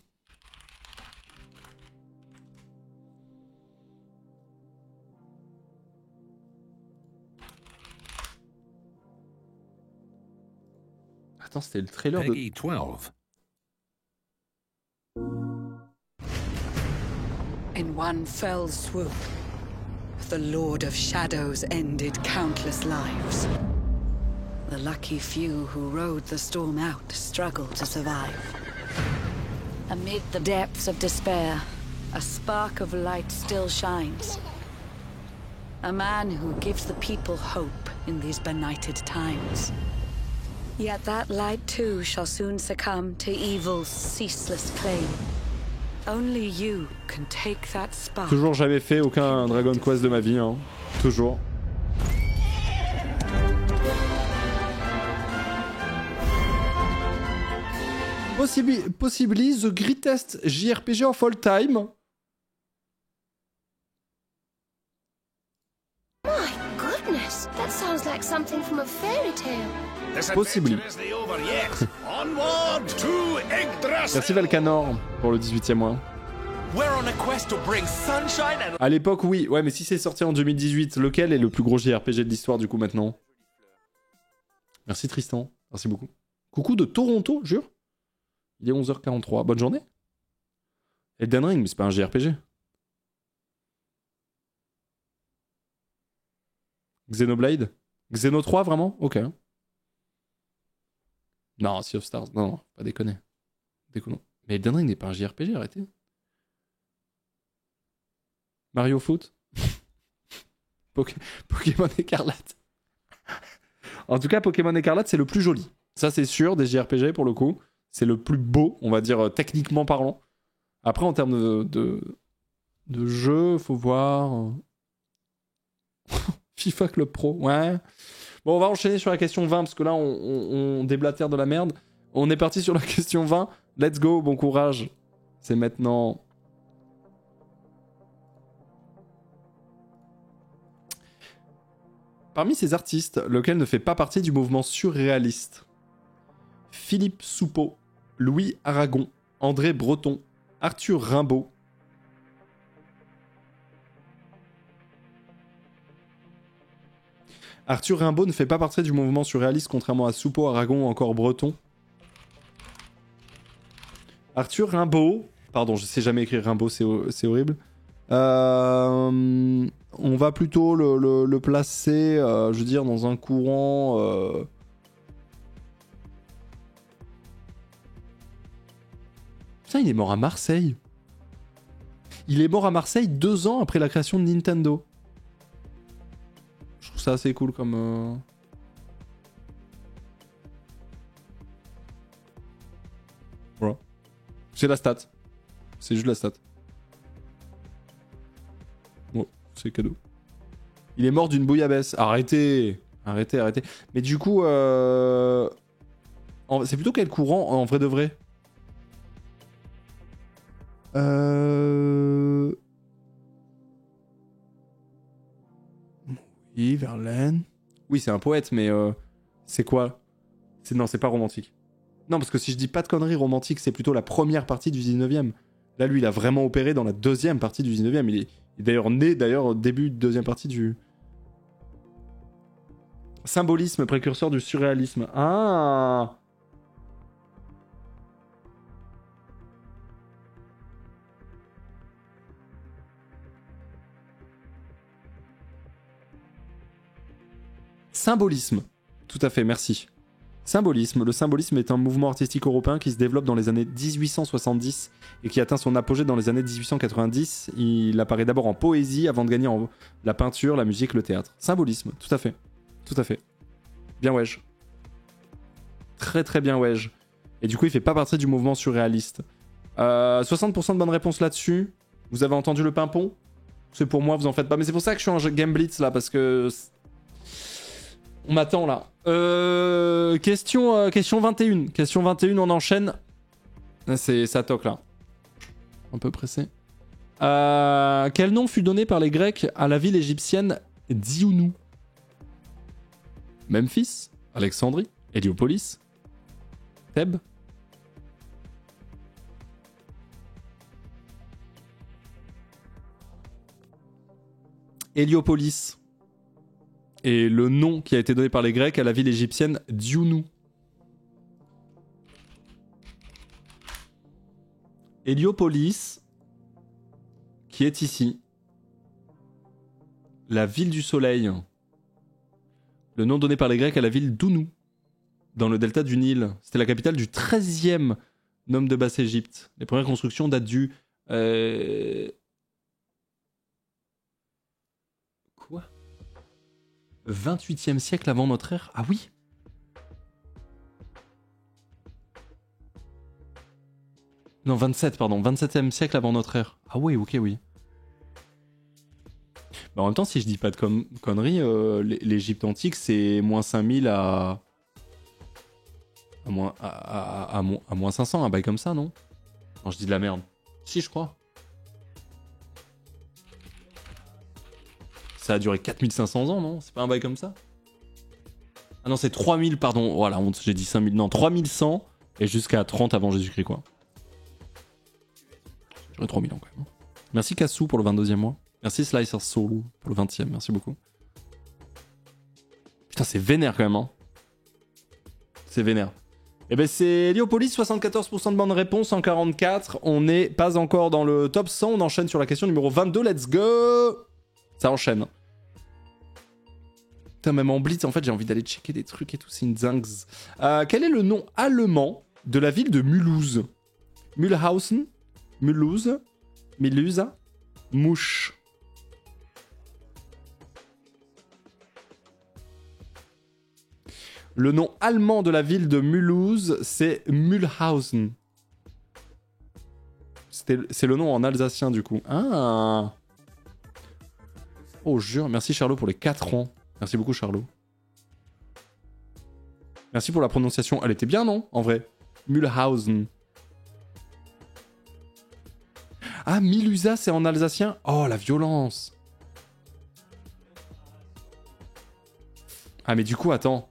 Attends, c'était le trailer de... Peggy 12. In one fell swoop, the Lord of Shadows ended countless lives. The lucky few who rode the storm out struggled to survive. Amid the depths of despair, a spark of light still shines. A man who gives the people hope in these benighted times. Yet that light too shall soon succumb to evil's ceaseless claim. Only you can take that spark. Toujours jamais fait aucun Dragon Quest de ma vie, hein. Toujours. Possibly the greatest JRPG of all time. My goodness, that sounds like something from a fairy tale. Possibly. Merci Valcanor pour le 18e mois. À l'époque, oui. Ouais, mais si c'est sorti en 2018, lequel est le plus gros JRPG de l'histoire du coup maintenant? Merci Tristan. Merci beaucoup. Coucou de Toronto, jure. Il est 11h43. Bonne journée. Elden Ring, mais c'est pas un JRPG. Xenoblade? Xeno 3, vraiment? Ok. Non, Sea of Stars. Non, pas déconner. Déconnons. Mais Elden Ring n'est pas un JRPG, arrêtez. Mario Foot? Pokémon Écarlate. En tout cas, Pokémon Écarlate, c'est le plus joli. Ça, c'est sûr, des JRPG, pour le coup. C'est le plus beau, on va dire, techniquement parlant. Après, en termes de jeu, faut voir. FIFA Club Pro, ouais. Bon, on va enchaîner sur la question 20, parce que là, on déblatère de la merde. On est parti sur la question 20. Let's go, bon courage. C'est maintenant. Parmi ces artistes, lequel ne fait pas partie du mouvement surréaliste? Philippe Soupeau, Louis Aragon, André Breton, Arthur Rimbaud. Arthur Rimbaud ne fait pas partie du mouvement surréaliste, contrairement à Soupeau, Aragon ou encore Breton. Arthur Rimbaud, pardon, je sais jamais écrire Rimbaud, c'est horrible. On va plutôt le placer, je veux dire, dans un courant. Putain, il est mort à Marseille. Il est mort à Marseille 2 ans après la création de Nintendo. Je trouve ça assez cool comme. Voilà. C'est la stat. C'est juste la stat. Bon, c'est cadeau. Il est mort d'une bouillabaisse. Arrêtez. Arrêtez. Mais du coup, c'est plutôt quel courant en vrai de vrai? Oui, Verlaine. Oui, c'est un poète, mais c'est quoi? Non, c'est pas romantique. Non, parce que si je dis pas de conneries, romantique, c'est plutôt la première partie du 19e. Là, lui, il a vraiment opéré dans la deuxième partie du 19e. Il est d'ailleurs né, au début de deuxième partie du... Symbolisme, précurseur du surréalisme. Ah! Symbolisme. Tout à fait, merci. Symbolisme. Le symbolisme est un mouvement artistique européen qui se développe dans les années 1870 et qui atteint son apogée dans les années 1890. Il apparaît d'abord en poésie avant de gagner en la peinture, la musique, le théâtre. Symbolisme, tout à fait. Tout à fait. Bien wesh. Très très bien wesh. Et du coup, il fait pas partie du mouvement surréaliste. 60% de bonnes réponses là-dessus. Vous avez entendu le pimpon? C'est pour moi, vous en faites pas. Mais c'est pour ça que je suis en Game Blitz là, parce que... On m'attend là. Question 21. Question 21, on enchaîne. Ça toque là. Un peu pressé. Quel nom fut donné par les Grecs à la ville égyptienne d'Iounu? Memphis, Alexandrie, Héliopolis, Thèbes. Héliopolis. Et le nom qui a été donné par les Grecs à la ville égyptienne d'Iounu. Héliopolis, qui est ici. La ville du soleil. Le nom donné par les Grecs à la ville d'Ounou, dans le delta du Nil. C'était la capitale du 13e nome de Basse-Égypte. Les premières constructions datent du... Quoi ? 28e siècle avant notre ère? Ah oui? Non, 27, pardon. 27e siècle avant notre ère. Ah oui, ok, oui. Bah en même temps, si je dis pas de conneries, l'Égypte antique, c'est moins 5000 à moins 500, un bail comme ça, non? Non, je dis de la merde. Si, je crois. Ça a duré 4500 ans, non? C'est pas un bail comme ça? Ah non, c'est 3000, pardon. Voilà, j'ai dit 5000. Non, 3100 et jusqu'à 30 avant Jésus-Christ, quoi. J'aurais 3000 ans, quand même. Merci Kassou pour le 22e mois. Merci Slicer Soul pour le 20e. Merci beaucoup. Putain, c'est vénère, quand même, hein. C'est vénère. Eh ben, c'est Héliopolis, 74% de bonnes réponses en 44. On n'est pas encore dans le top 100. On enchaîne sur la question numéro 22. Let's go! Ça enchaîne. Putain, même en blitz, en fait, j'ai envie d'aller checker des trucs et tout. C'est une dingue. Quel est le nom allemand de la ville de Mulhouse? Mühlhausen? Mulhouse? Mulhouse? Mouche. Le nom allemand de la ville de Mulhouse, c'est Mühlhausen. C'est le nom en alsacien du coup. Ah. Oh, jure. Merci Charlot pour les 4 ans. Merci beaucoup Charlot. Merci pour la prononciation. Elle était bien, non? En vrai. Mühlhausen. Ah, Milusa, c'est en alsacien? Oh, la violence. Ah, mais du coup, attends.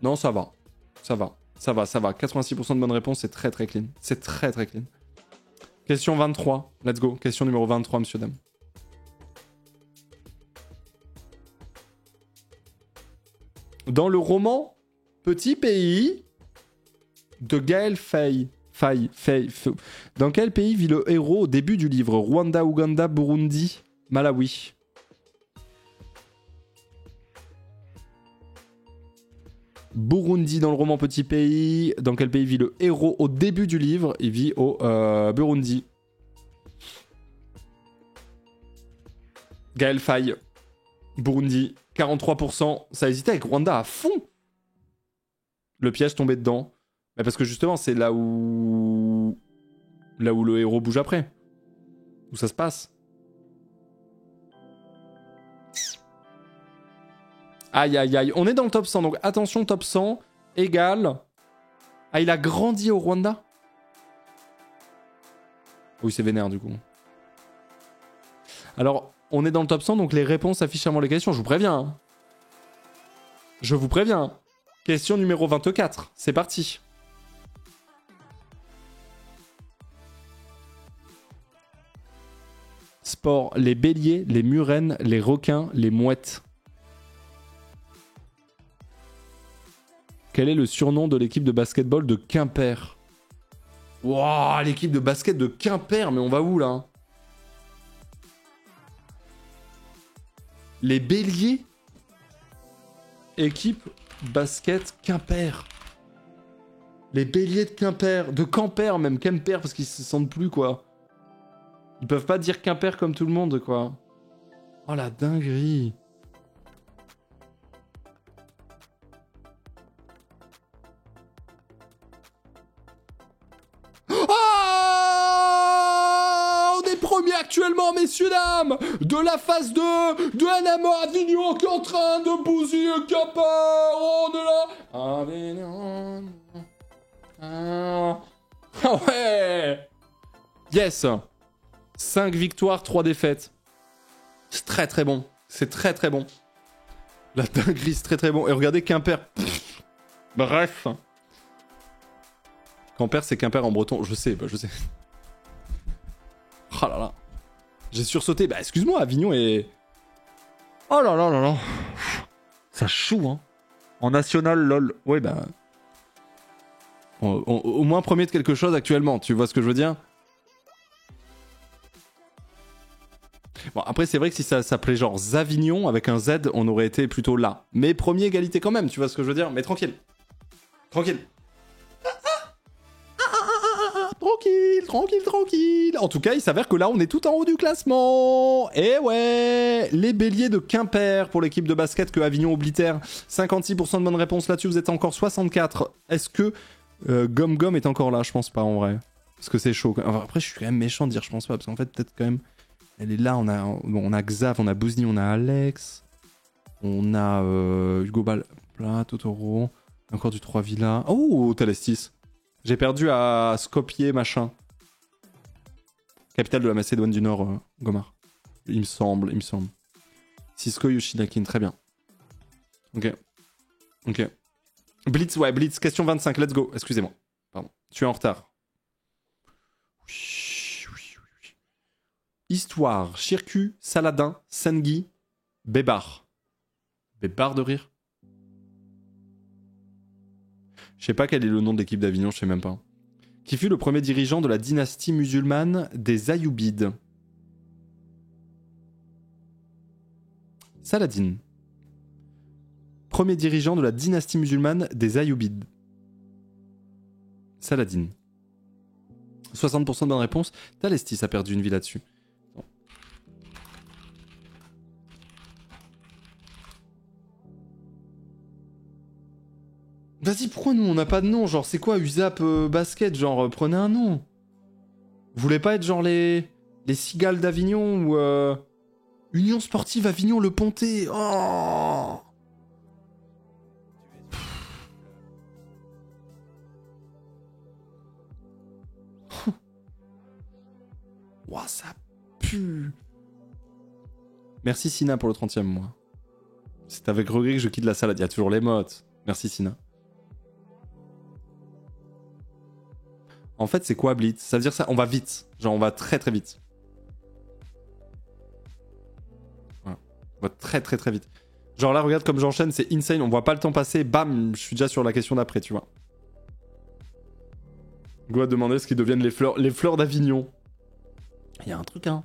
Non, ça va. Ça va. Ça va, ça va. 86% de bonnes réponses, c'est très très clean. C'est très très clean. Question 23. Let's go. Question numéro 23, monsieur, dame. Dans le roman Petit Pays de Gaël Faye. Dans quel pays vit le héros au début du livre? Rwanda, Ouganda, Burundi, Malawi. Burundi dans le roman Petit Pays. Dans quel pays vit le héros au début du livre? Il vit au Burundi. Gaël Faye. Burundi. 43%. Ça hésitait avec Rwanda à fond. Le piège tombé dedans. Mais parce que justement, c'est là où le héros bouge après. Où ça se passe. Aïe, aïe, aïe. On est dans le top 100. Donc attention, top 100 égale... Ah, il a grandi au Rwanda? Oui, c'est vénère du coup. Alors, on est dans le top 100, donc les réponses affichent avant les questions. Je vous préviens. Hein. Je vous préviens. Question numéro 24. C'est parti. Sport, les béliers, les murènes, les requins, les mouettes. Quel est le surnom de l'équipe de basketball de Quimper? Wouah, l'équipe de basket de Quimper, mais on va où là? Les béliers? Équipe basket Quimper. Les béliers de Quimper. De Quimper même, Quimper, parce qu'ils se sentent plus quoi. Ils peuvent pas dire Quimper comme tout le monde quoi. Oh la dinguerie. Actuellement, messieurs, dames, de la phase 2 de Anamo Avignon qui est en train de bousiller Quimper. Oh, de là. Avignon. Ah ouais. Yes. 5 victoires, 3 défaites. C'est très très bon. C'est très très bon. La dinguerie, c'est très très bon. Et regardez Quimper. Bref. Quimper, c'est Quimper en breton. Je sais, je sais. Oh là là. J'ai sursauté. Bah, excuse-moi, Avignon est... Oh là là là là. Ça choue, hein. En national, lol. Ouais, bah... au moins premier de quelque chose actuellement. Tu vois ce que je veux dire? Bon, après, c'est vrai que si ça s'appelait genre Zavignon avec un Z, on aurait été plutôt là. Mais premier égalité quand même, tu vois ce que je veux dire? Mais tranquille. Tranquille. Tranquille, tranquille, tranquille. En tout cas, il s'avère que là, on est tout en haut du classement. Et ouais, les béliers de Quimper pour l'équipe de basket que Avignon oblitère. 56% de bonnes réponses là-dessus, vous êtes encore 64. Est-ce que Gom Gom est encore là? Je pense pas en vrai. Parce que c'est chaud. Enfin, après, je suis quand même méchant de dire je pense pas. Parce qu'en fait, peut-être quand même... Elle est là, on a Xav, on a Bouzni, on a Alex. On a Hugo Balpla, Totoro. Encore du 3 Villa. Oh, Talestis. J'ai perdu à Skopje, machin. Capitale de la Macédoine du Nord, Gomar. Il me semble. Cisco Yoshinakin, très bien. Ok. Blitz, ouais, Blitz, question 25, let's go. Excusez-moi. Pardon. Tu es en retard. Histoire, Chircu, Saladin, Sengi, Bébar. Bébar de rire? Je sais pas quel est le nom de l'équipe d'Avignon, je sais même pas. Qui fut le premier dirigeant de la dynastie musulmane des Ayyoubides? Saladin. Premier dirigeant de la dynastie musulmane des Ayyoubides. Saladin. 60% de bonne réponse. Talestis a perdu une vie là-dessus. Vas-y, pourquoi nous on n'a pas de nom? Genre, c'est quoi USAP basket? Genre, prenez un nom. Vous voulez pas être genre les Cigales d'Avignon ou Union Sportive Avignon Le Pontet. Oh. Ouah, ça pue. Merci Sina pour le 30e mois. C'est avec regret que je quitte la salade. Il y a toujours les mottes. Merci Sina. En fait, c'est quoi Blitz? Ça veut dire ça, on va vite. Genre, on va très très vite. Voilà. On va très très très vite. Genre là, regarde comme j'enchaîne, c'est insane. On voit pas le temps passer. Bam, je suis déjà sur la question d'après, tu vois. Go a demandé ce qu'ils deviennent les fleurs d'Avignon. Il y a un truc, hein.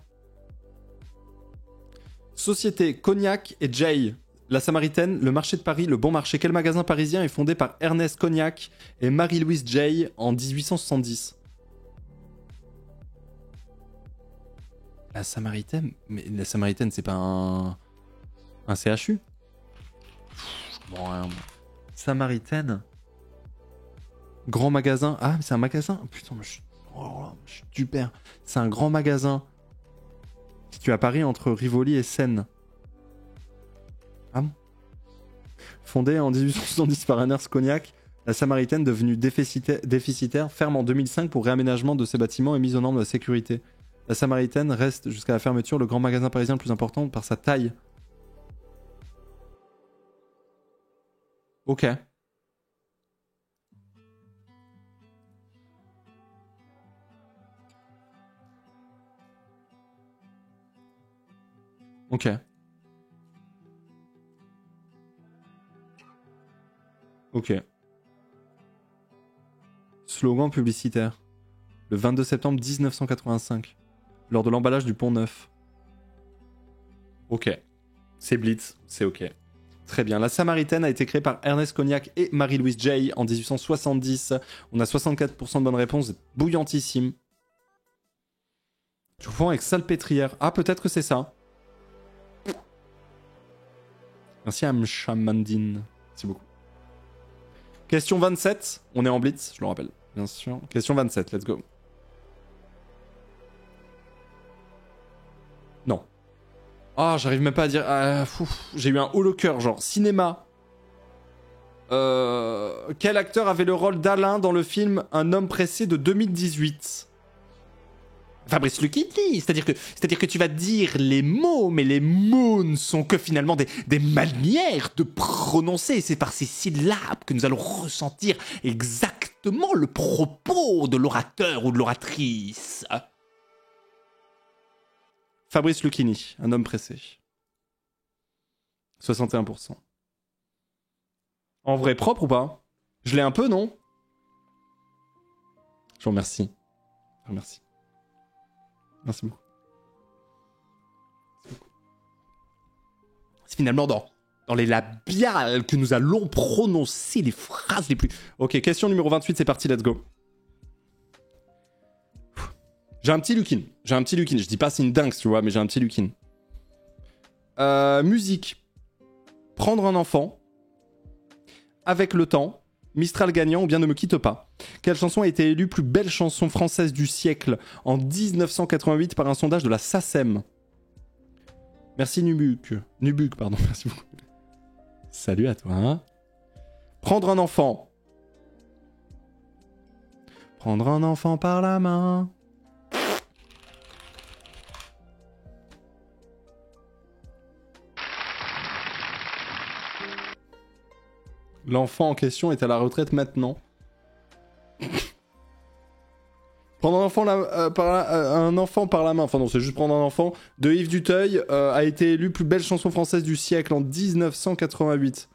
Société Cognac et Jay. La Samaritaine, le marché de Paris, le bon marché. Quel magasin parisien est fondé par Ernest Cognac et Marie-Louise Jay en 1870? La Samaritaine? Mais la Samaritaine, c'est pas un CHU? Bon, rien. Samaritaine. Grand magasin. Ah, mais c'est un magasin? Putain, je suis super. C'est un grand magasin situé à Paris entre Rivoli et Seine. Ah bon? Fondée en 1870 par Ernest Cognac, la Samaritaine, devenue déficitaire, ferme en 2005 pour réaménagement de ses bâtiments et mise aux normes de sécurité. La Samaritaine reste jusqu'à la fermeture le grand magasin parisien le plus important par sa taille. Ok. Ok. Ok. Slogan publicitaire. Le 22 septembre 1985. Lors de l'emballage du Pont Neuf. Ok. C'est Blitz. C'est ok. Très bien. La Samaritaine a été créée par Ernest Cognac et Marie-Louise Jay en 1870. On a 64% de bonnes réponses. Bouillantissime. Je confonds avec salpêtrière. Ah, peut-être que c'est ça. Merci à Mchamandine. Merci beaucoup. Question 27. On est en blitz, je le rappelle. Bien sûr. Question 27, let's go. Non. Ah, j'arrive même pas à dire... j'ai eu un haut le cœur, genre cinéma. Quel acteur avait le rôle d'Alain dans le film Un homme pressé de 2018? Fabrice Lucchini, c'est-à-dire que tu vas dire les mots, mais les mots ne sont que finalement des manières de prononcer. C'est par ces syllabes que nous allons ressentir exactement le propos de l'orateur ou de l'oratrice. Fabrice Lucchini, Un homme pressé. 61%. En vrai, propre ou pas? Je l'ai un peu, non? Je vous remercie. Je vous remercie. Merci beaucoup. C'est finalement dans les labiales que nous allons prononcer les phrases les plus... Ok, question numéro 28, c'est parti, let's go. J'ai un petit Lukin. Je dis pas c'est une dingue, tu vois, mais j'ai un petit Lukin. Musique. Prendre un enfant. Avec le temps. Mistral gagnant ou bien Ne me quitte pas. Quelle chanson a été élue plus belle chanson française du siècle en 1988 par un sondage de la SACEM? Merci Nubuk, pardon, merci beaucoup. Salut à toi. Hein. Prendre un enfant. Prendre un enfant par la main. L'enfant en question est à la retraite maintenant. Prendre un enfant par la main. Enfin non, c'est juste Prendre un enfant de Yves Duteuil a été élu plus belle chanson française du siècle en 1988.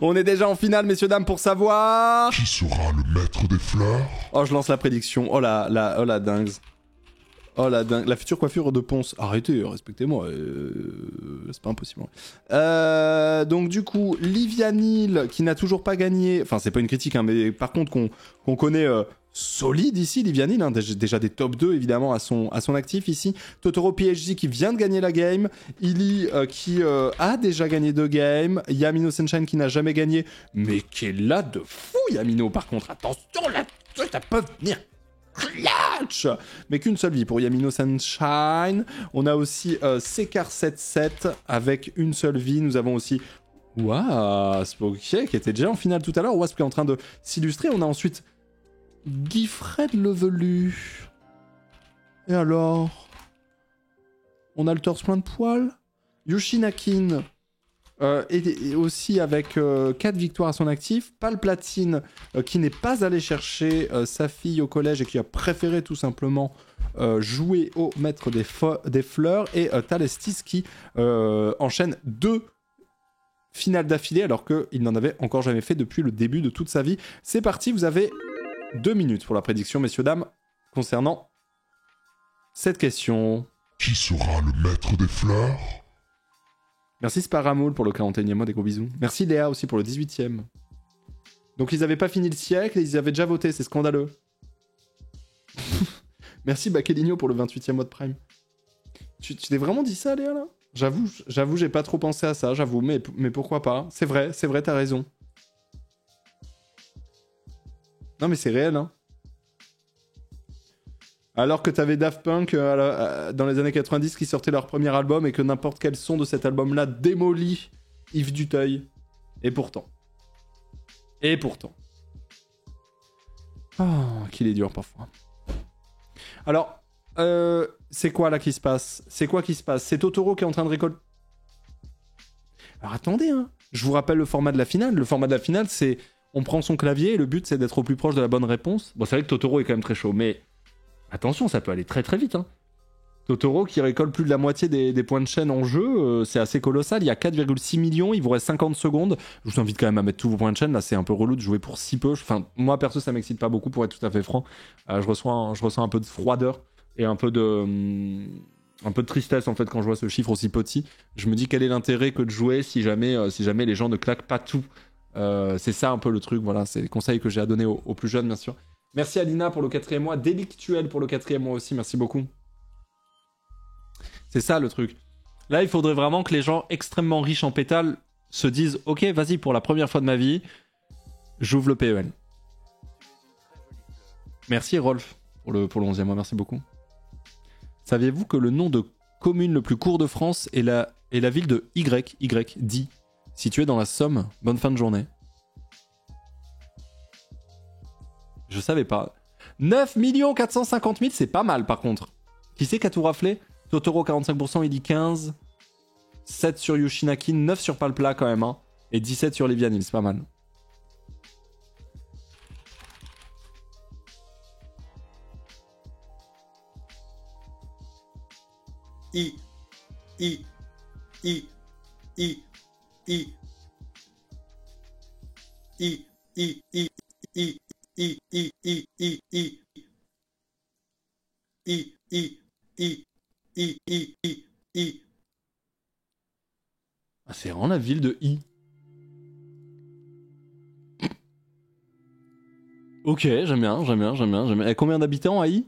On est déjà en finale, messieurs, dames, pour savoir... Qui sera le maître des fleurs? Oh, je lance la prédiction. Oh la dingue. Oh la dingue. La future coiffure de Ponce. Arrêtez, respectez-moi. C'est pas impossible. Donc du coup, Livia Neal, qui n'a toujours pas gagné... Enfin, c'est pas une critique, hein, mais par contre qu'on connaît solide ici, Livianil, hein, déjà des top 2 évidemment à son actif ici. Totoro PhD qui vient de gagner la game, Illy qui a déjà gagné 2 games, Yamino Sunshine qui n'a jamais gagné, mais qui est là de fou Yamino par contre, attention là, ça peut venir clutch, mais qu'une seule vie pour Yamino Sunshine. On a aussi Sekar77 avec une seule vie, nous avons aussi Wasp, ok, qui était déjà en finale tout à l'heure, Wasp qui est en train de s'illustrer, on a ensuite Guifred le velu. Et alors? On a le torse plein de poils. Yoshinakin et aussi avec 4 victoires à son actif. Palplatine qui n'est pas allé chercher sa fille au collège et qui a préféré tout simplement jouer au maître des fleurs. Et Thalestis qui enchaîne 2 finales d'affilée alors qu'il n'en avait encore jamais fait depuis le début de toute sa vie. C'est parti, vous avez 2 minutes pour la prédiction, messieurs, dames, concernant cette question. Qui sera le maître des fleurs? Merci Sparamoul pour le 41e mois, des gros bisous. Merci Léa aussi pour le 18e. Donc ils n'avaient pas fini le siècle et ils avaient déjà voté, c'est scandaleux. Merci Bakeligno pour le 28e mois de Prime. Tu t'es vraiment dit ça Léa là? J'avoue, j'ai pas trop pensé à ça, j'avoue, mais pourquoi pas? C'est vrai, t'as raison. Non mais c'est réel, hein. Alors que t'avais Daft Punk dans les années 90 qui sortaient leur premier album et que n'importe quel son de cet album-là démolit Yves Duteuil. Et pourtant. Oh, qu'il est dur parfois. Alors, c'est quoi là qui se passe? C'est Totoro qui est en train de récolter... Alors attendez, hein. Je vous rappelle le format de la finale. Le format de la finale, c'est... On prend son clavier et le but, c'est d'être au plus proche de la bonne réponse. Bon, c'est vrai que Totoro est quand même très chaud, mais... Attention, ça peut aller très très vite, hein. Totoro qui récolte plus de la moitié des points de chaîne en jeu, c'est assez colossal. Il y a 4,6 millions, il vous reste 50 secondes. Je vous invite quand même à mettre tous vos points de chaîne. Là, c'est un peu relou de jouer pour si peu. Enfin, moi, perso, ça m'excite pas beaucoup, pour être tout à fait franc. Je ressens un peu de froideur et un peu de tristesse, en fait, quand je vois ce chiffre aussi petit. Je me dis, quel est l'intérêt que de jouer si jamais les gens ne claquent pas tout. C'est ça un peu le truc, voilà. C'est le conseil que j'ai à donner aux plus jeunes, bien sûr. Merci Alina pour le 4e mois. Délictuel pour le 4e mois aussi, merci beaucoup. C'est ça le truc. Là, il faudrait vraiment que les gens extrêmement riches en pétales se disent « Ok, vas-y, pour la première fois de ma vie, j'ouvre le PEL. » Merci Rolf pour le 11e mois, merci beaucoup. Saviez-vous que le nom de commune le plus court de France est la ville de YD, située dans la Somme? Bonne fin de journée. Je savais pas. 9 450 000, c'est pas mal par contre. Qui c'est qui a tout raflé? Totoro 45%, Illy 15%, 7 sur Yoshinakin, 9 sur Palpla quand même, hein, et 17 sur Livianil, c'est pas mal. Ah, c'est vraiment la ville de I. Ok, j'aime bien. Et combien d'habitants à I?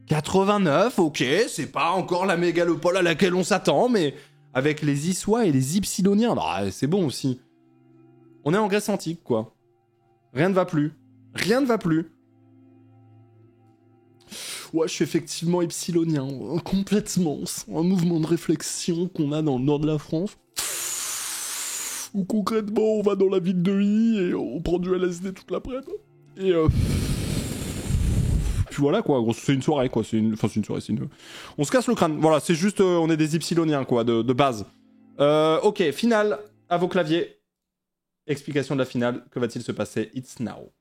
89, ok, c'est pas encore la mégalopole à laquelle on s'attend, mais avec les Issois et les Ypsiloniens, bah, c'est bon aussi. On est en Grèce antique, quoi. Rien ne va plus. Ouais, je suis effectivement epsilonien, complètement. C'est un mouvement de réflexion qu'on a dans le nord de la France. Où concrètement, on va dans la ville de I et on prend du LSD toute l'après-midi. Et puis voilà, quoi. Gros, c'est une soirée, quoi. On se casse le crâne. Voilà, c'est juste, on est des epsiloniens, quoi, de base. Ok, finale, à vos claviers. Explication de la finale. Que va-t-il se passer? It's now.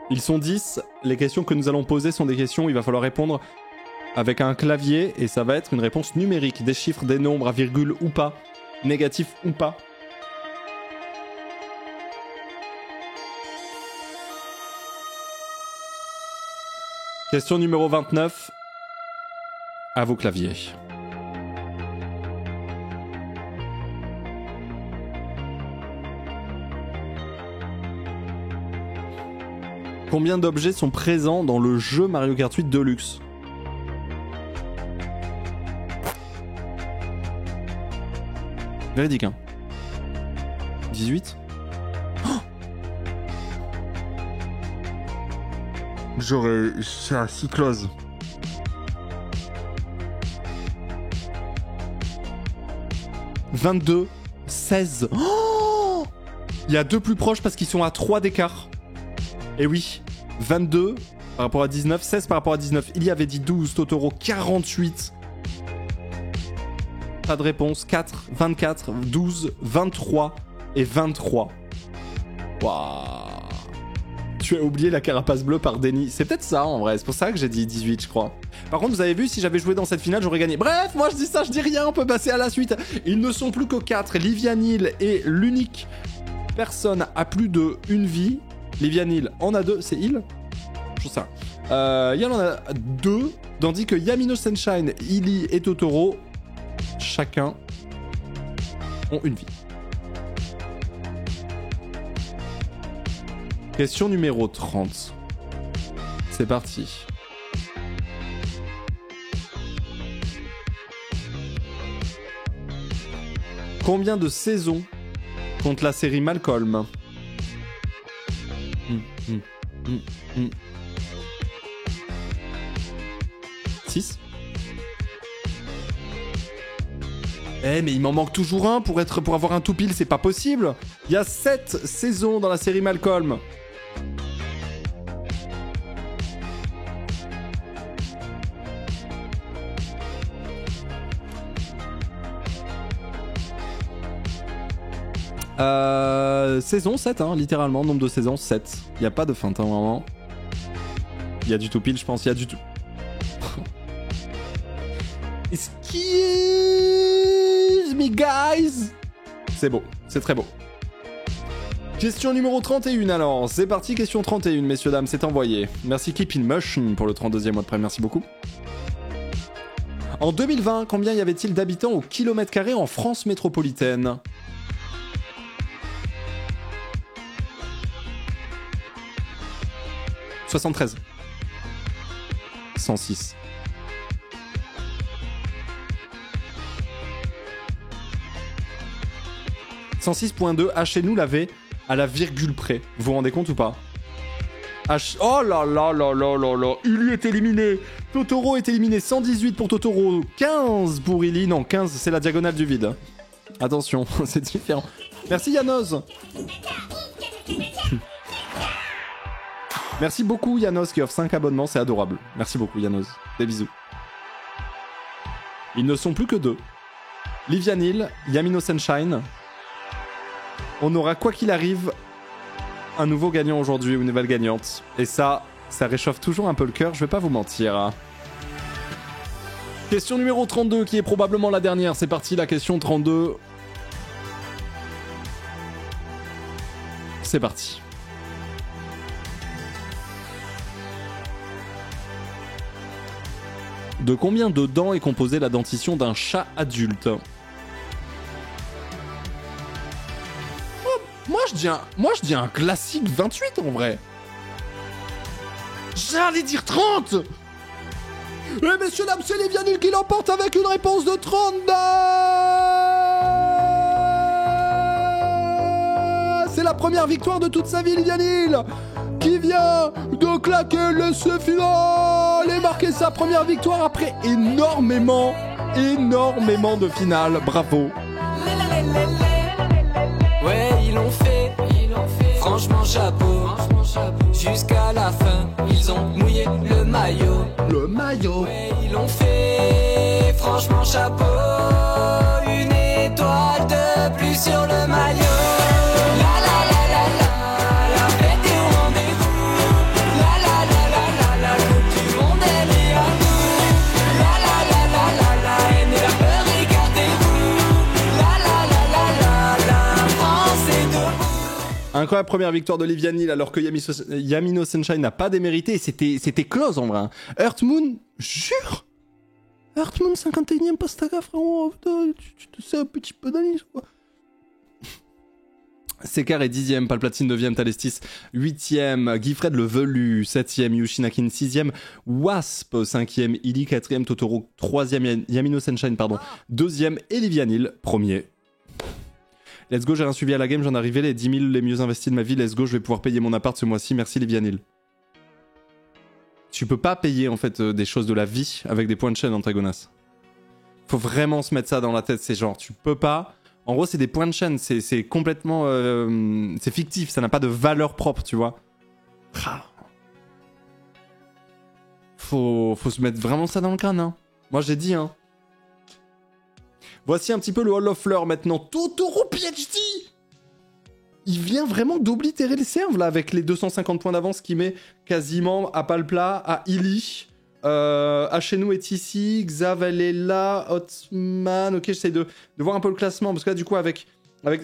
Ils sont 10. Les questions que nous allons poser sont des questions où il va falloir répondre avec un clavier et ça va être une réponse numérique. Des chiffres, des nombres, à virgule ou pas. Négatif ou pas. Question numéro 29. À vos claviers. Combien d'objets sont présents dans le jeu Mario Kart 8 Deluxe? Véridique, hein. 18? Oh, c'est un cyclose. « 22, 16. Oh, il y a deux plus proches parce qu'ils sont à 3 d'écart. Et oui, 22 par rapport à 19, 16 par rapport à 19. Il y avait dit 12, Totoro, 48. Pas de réponse, 4, 24, 12, 23 et 23. Waouh. Tu as oublié la carapace bleue par déni. C'est peut-être ça en vrai, c'est pour ça que j'ai dit 18 je crois. Par contre vous avez vu, si j'avais joué dans cette finale j'aurais gagné. Bref, moi je dis ça, je dis rien, on peut passer à la suite. Ils ne sont plus que 4, Livia Neal est l'unique personne à plus de une vie. Livia Neal en a 2, c'est il? Je sais ça. Il en a 2, tandis que Yamino Sunshine, Illy et Totoro, chacun ont une vie. Question numéro 30. C'est parti. Combien de saisons compte la série Malcolm? 6. Eh mais il m'en manque toujours un pour avoir un tout pile, c'est pas possible. Il y a 7 saisons dans la série Malcolm. Saison 7, hein, littéralement, nombre de saisons 7. Il n'y a pas de feinte, hein, vraiment. Il y a du tout pile, je pense, il y a du tout. Excuse me, guys. C'est beau, c'est très beau. Question numéro 31 alors. C'est parti, question 31, messieurs, dames, c'est envoyé. Merci Keep in Motion pour le 32e mois de près, merci beaucoup. En 2020, combien y avait-il d'habitants au kilomètre carré en France métropolitaine ? 73. 106. « 106.2, H et nous l'avait à la virgule près. Vous vous rendez compte ou pas? H... Oh là là là là là là. Illy est éliminé. Totoro est éliminé. 118 pour Totoro. 15 pour Illy. Non, 15, c'est la diagonale du vide. Attention, c'est différent. Merci Yanos. Merci beaucoup Yanos qui offre 5 abonnements, c'est adorable. Merci beaucoup Yanos. Des bisous. Ils ne sont plus que 2. Livia Neal, Yamino Sunshine. On aura quoi qu'il arrive un nouveau gagnant aujourd'hui ou une nouvelle gagnante. Et ça réchauffe toujours un peu le cœur, je vais pas vous mentir. Question numéro 32 qui est probablement la dernière. C'est parti, la question 32. C'est parti. De combien de dents est composée la dentition d'un chat adulte? Moi je dis un classique 28 en vrai. J'allais dire 30. Et messieurs dames, c'est Livia Neal qui l'emporte avec une réponse de 32. C'est la première victoire de toute sa vie, Livia Neal, qui vient de claquer l'essai final et marquer sa première victoire après énormément de finales. Bravo. Ouais, ils l'ont fait. Franchement, chapeau. Jusqu'à la fin, ils ont mouillé le maillot. Ouais, ils l'ont fait. Franchement, chapeau. Une étoile de plus sur le maillot. La la la la la, la fête est au rendez-vous. La la la la la, la coupe du monde elle est à nous. La la la la la la, aimez la peur, regardez-vous. La la la la la, la France est debout. Incroyable première victoire de Livia Neal alors que Yamino Sunshine n'a pas démérité et c'était close en vrai. Earthmoon, jure. Earthmoon 51ème Pastaga frérot, putain, tu te sais un petit peu d'analyse quoi. Sekar est 10ème, Palpatine 9ème, Talestis 8ème, Gifred le Velu 7ème, Yushinakin 6ème, Wasp 5ème, Illy 4ème, Totoro 3ème, Yamino Sunshine 2ème et Livianil 1er. Let's go, j'ai rien suivi à la game, j'en arrivais les 10 000 les mieux investis de ma vie, let's go, je vais pouvoir payer mon appart ce mois-ci, merci Livianil. Tu peux pas payer en fait des choses de la vie avec des points de chaîne Antagonas. Faut vraiment se mettre ça dans la tête, c'est genre, tu peux pas... En gros, c'est des points de chaîne, c'est complètement... c'est fictif, ça n'a pas de valeur propre, tu vois. Faut se mettre vraiment ça dans le crâne, hein. Moi, j'ai dit, hein. Voici un petit peu le Hall of Fleur, maintenant. Totoro PhD. Il vient vraiment d'oblitérer les serves, là, avec les 250 points d'avance qu'il met quasiment à Palpla, à Illy... Chenou est ici, Xav elle est là, Hotman, ok j'essaye de voir un peu le classement, parce que là du coup avec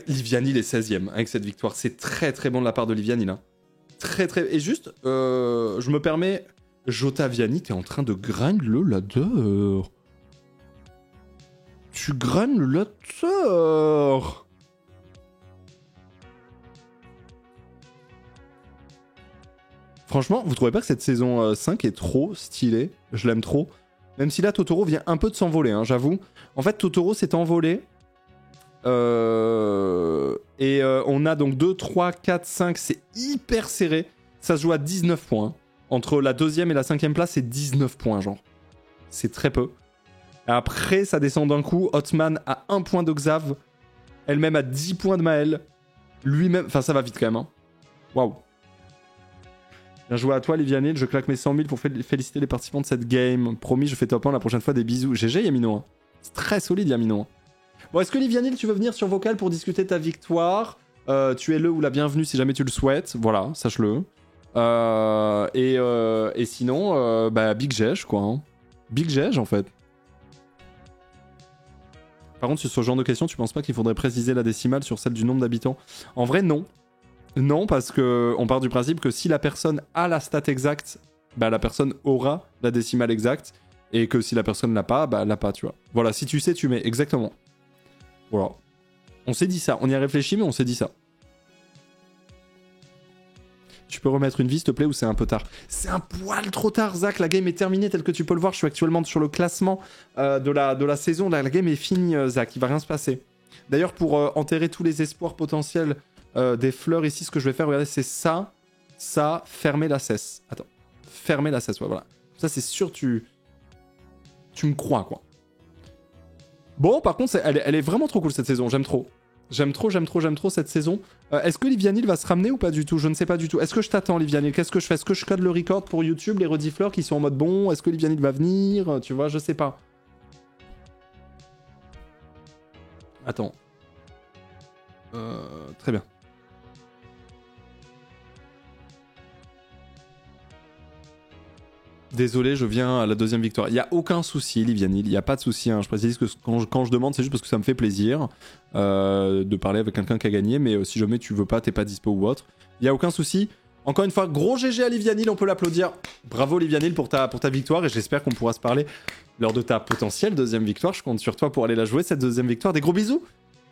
Livianil est 16ème avec cette victoire, c'est très très bon de la part de Livianil, hein. Très très, et juste, je me permets, Jotaviani, t'es en train de grind le ladder. Tu grindes le ladder. Franchement, vous trouvez pas que cette saison 5 est trop stylée? Je l'aime trop. Même si là, Totoro vient un peu de s'envoler, hein, j'avoue. En fait, Totoro s'est envolé. On a donc 2, 3, 4, 5. C'est hyper serré. Ça se joue à 19 points. Entre la 2e et la 5e place, c'est 19 points, genre. C'est très peu. Après, ça descend d'un coup. Hotman a 1 point de Xav. Elle-même a 10 points de Maël. Lui-même... Enfin, ça va vite quand même, hein. Waouh. Bien joué à toi, Livianil. Je claque mes 100 000 pour féliciter les participants de cette game. Promis, je fais top 1 la prochaine fois. Des bisous. GG, Yamino. Hein. C'est très solide, Yamino. Bon, est-ce que Livianil, tu veux venir sur Vocal pour discuter ta victoire? Tu es le ou la bienvenue si jamais tu le souhaites. Voilà, sache-le. Et sinon, Big Gege, quoi. Hein. Big Gege, en fait. Par contre, sur ce genre de questions, tu penses pas qu'il faudrait préciser la décimale sur celle du nombre d'habitants? En vrai, non. Non, parce que on part du principe que si la personne a la stat exacte, la personne aura la décimale exacte, et que si la personne l'a pas, elle l'a pas, tu vois. Voilà, si tu sais, tu mets, exactement. Voilà. On s'est dit ça, on y a réfléchi, mais on s'est dit ça. Tu peux remettre une vie, s'il te plaît, ou c'est un peu tard? C'est un poil trop tard, Zach, la game est terminée, tel que tu peux le voir, je suis actuellement sur le classement de la saison, la game est finie, Zach, il va rien se passer. D'ailleurs, pour enterrer tous les espoirs potentiels des fleurs ici, ce que je vais faire, regardez, c'est ça, fermer la cesse. Attends, fermer la cesse, ouais, voilà. Ça, c'est sûr, tu me crois, quoi. Bon, par contre, elle est vraiment trop cool, cette saison, j'aime trop. J'aime trop cette saison. Est-ce que Livianil va se ramener ou pas du tout? Je ne sais pas du tout. Est-ce que je t'attends, Livianil? Qu'est-ce que je fais? Est-ce que je code le record pour YouTube, les rediffleurs qui sont en mode bon? Est-ce que Livianil va venir? Tu vois, je sais pas. Attends. Très bien. Désolé, je viens à la deuxième victoire. Il n'y a aucun souci, Livianil, il n'y a pas de souci. Hein. Je précise que quand je demande, c'est juste parce que ça me fait plaisir de parler avec quelqu'un qui a gagné, mais si jamais tu veux pas, t'es pas dispo ou autre, il n'y a aucun souci. Encore une fois, gros GG à Livianil, on peut l'applaudir. Bravo Livianil pour ta victoire, et j'espère qu'on pourra se parler lors de ta potentielle deuxième victoire. Je compte sur toi pour aller la jouer, cette deuxième victoire. Des gros bisous.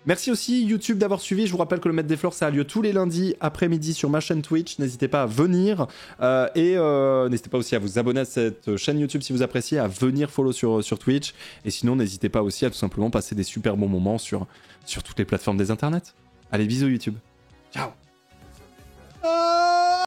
Merci aussi YouTube d'avoir suivi. Je vous rappelle que le Maître des Fleurs, ça a lieu tous les lundis après-midi sur ma chaîne Twitch. N'hésitez pas à venir. N'hésitez pas aussi à vous abonner à cette chaîne YouTube si vous appréciez, à venir follow sur Twitch. Et sinon, n'hésitez pas aussi à tout simplement passer des super bons moments sur toutes les plateformes des internets. Allez, bisous YouTube. Ciao.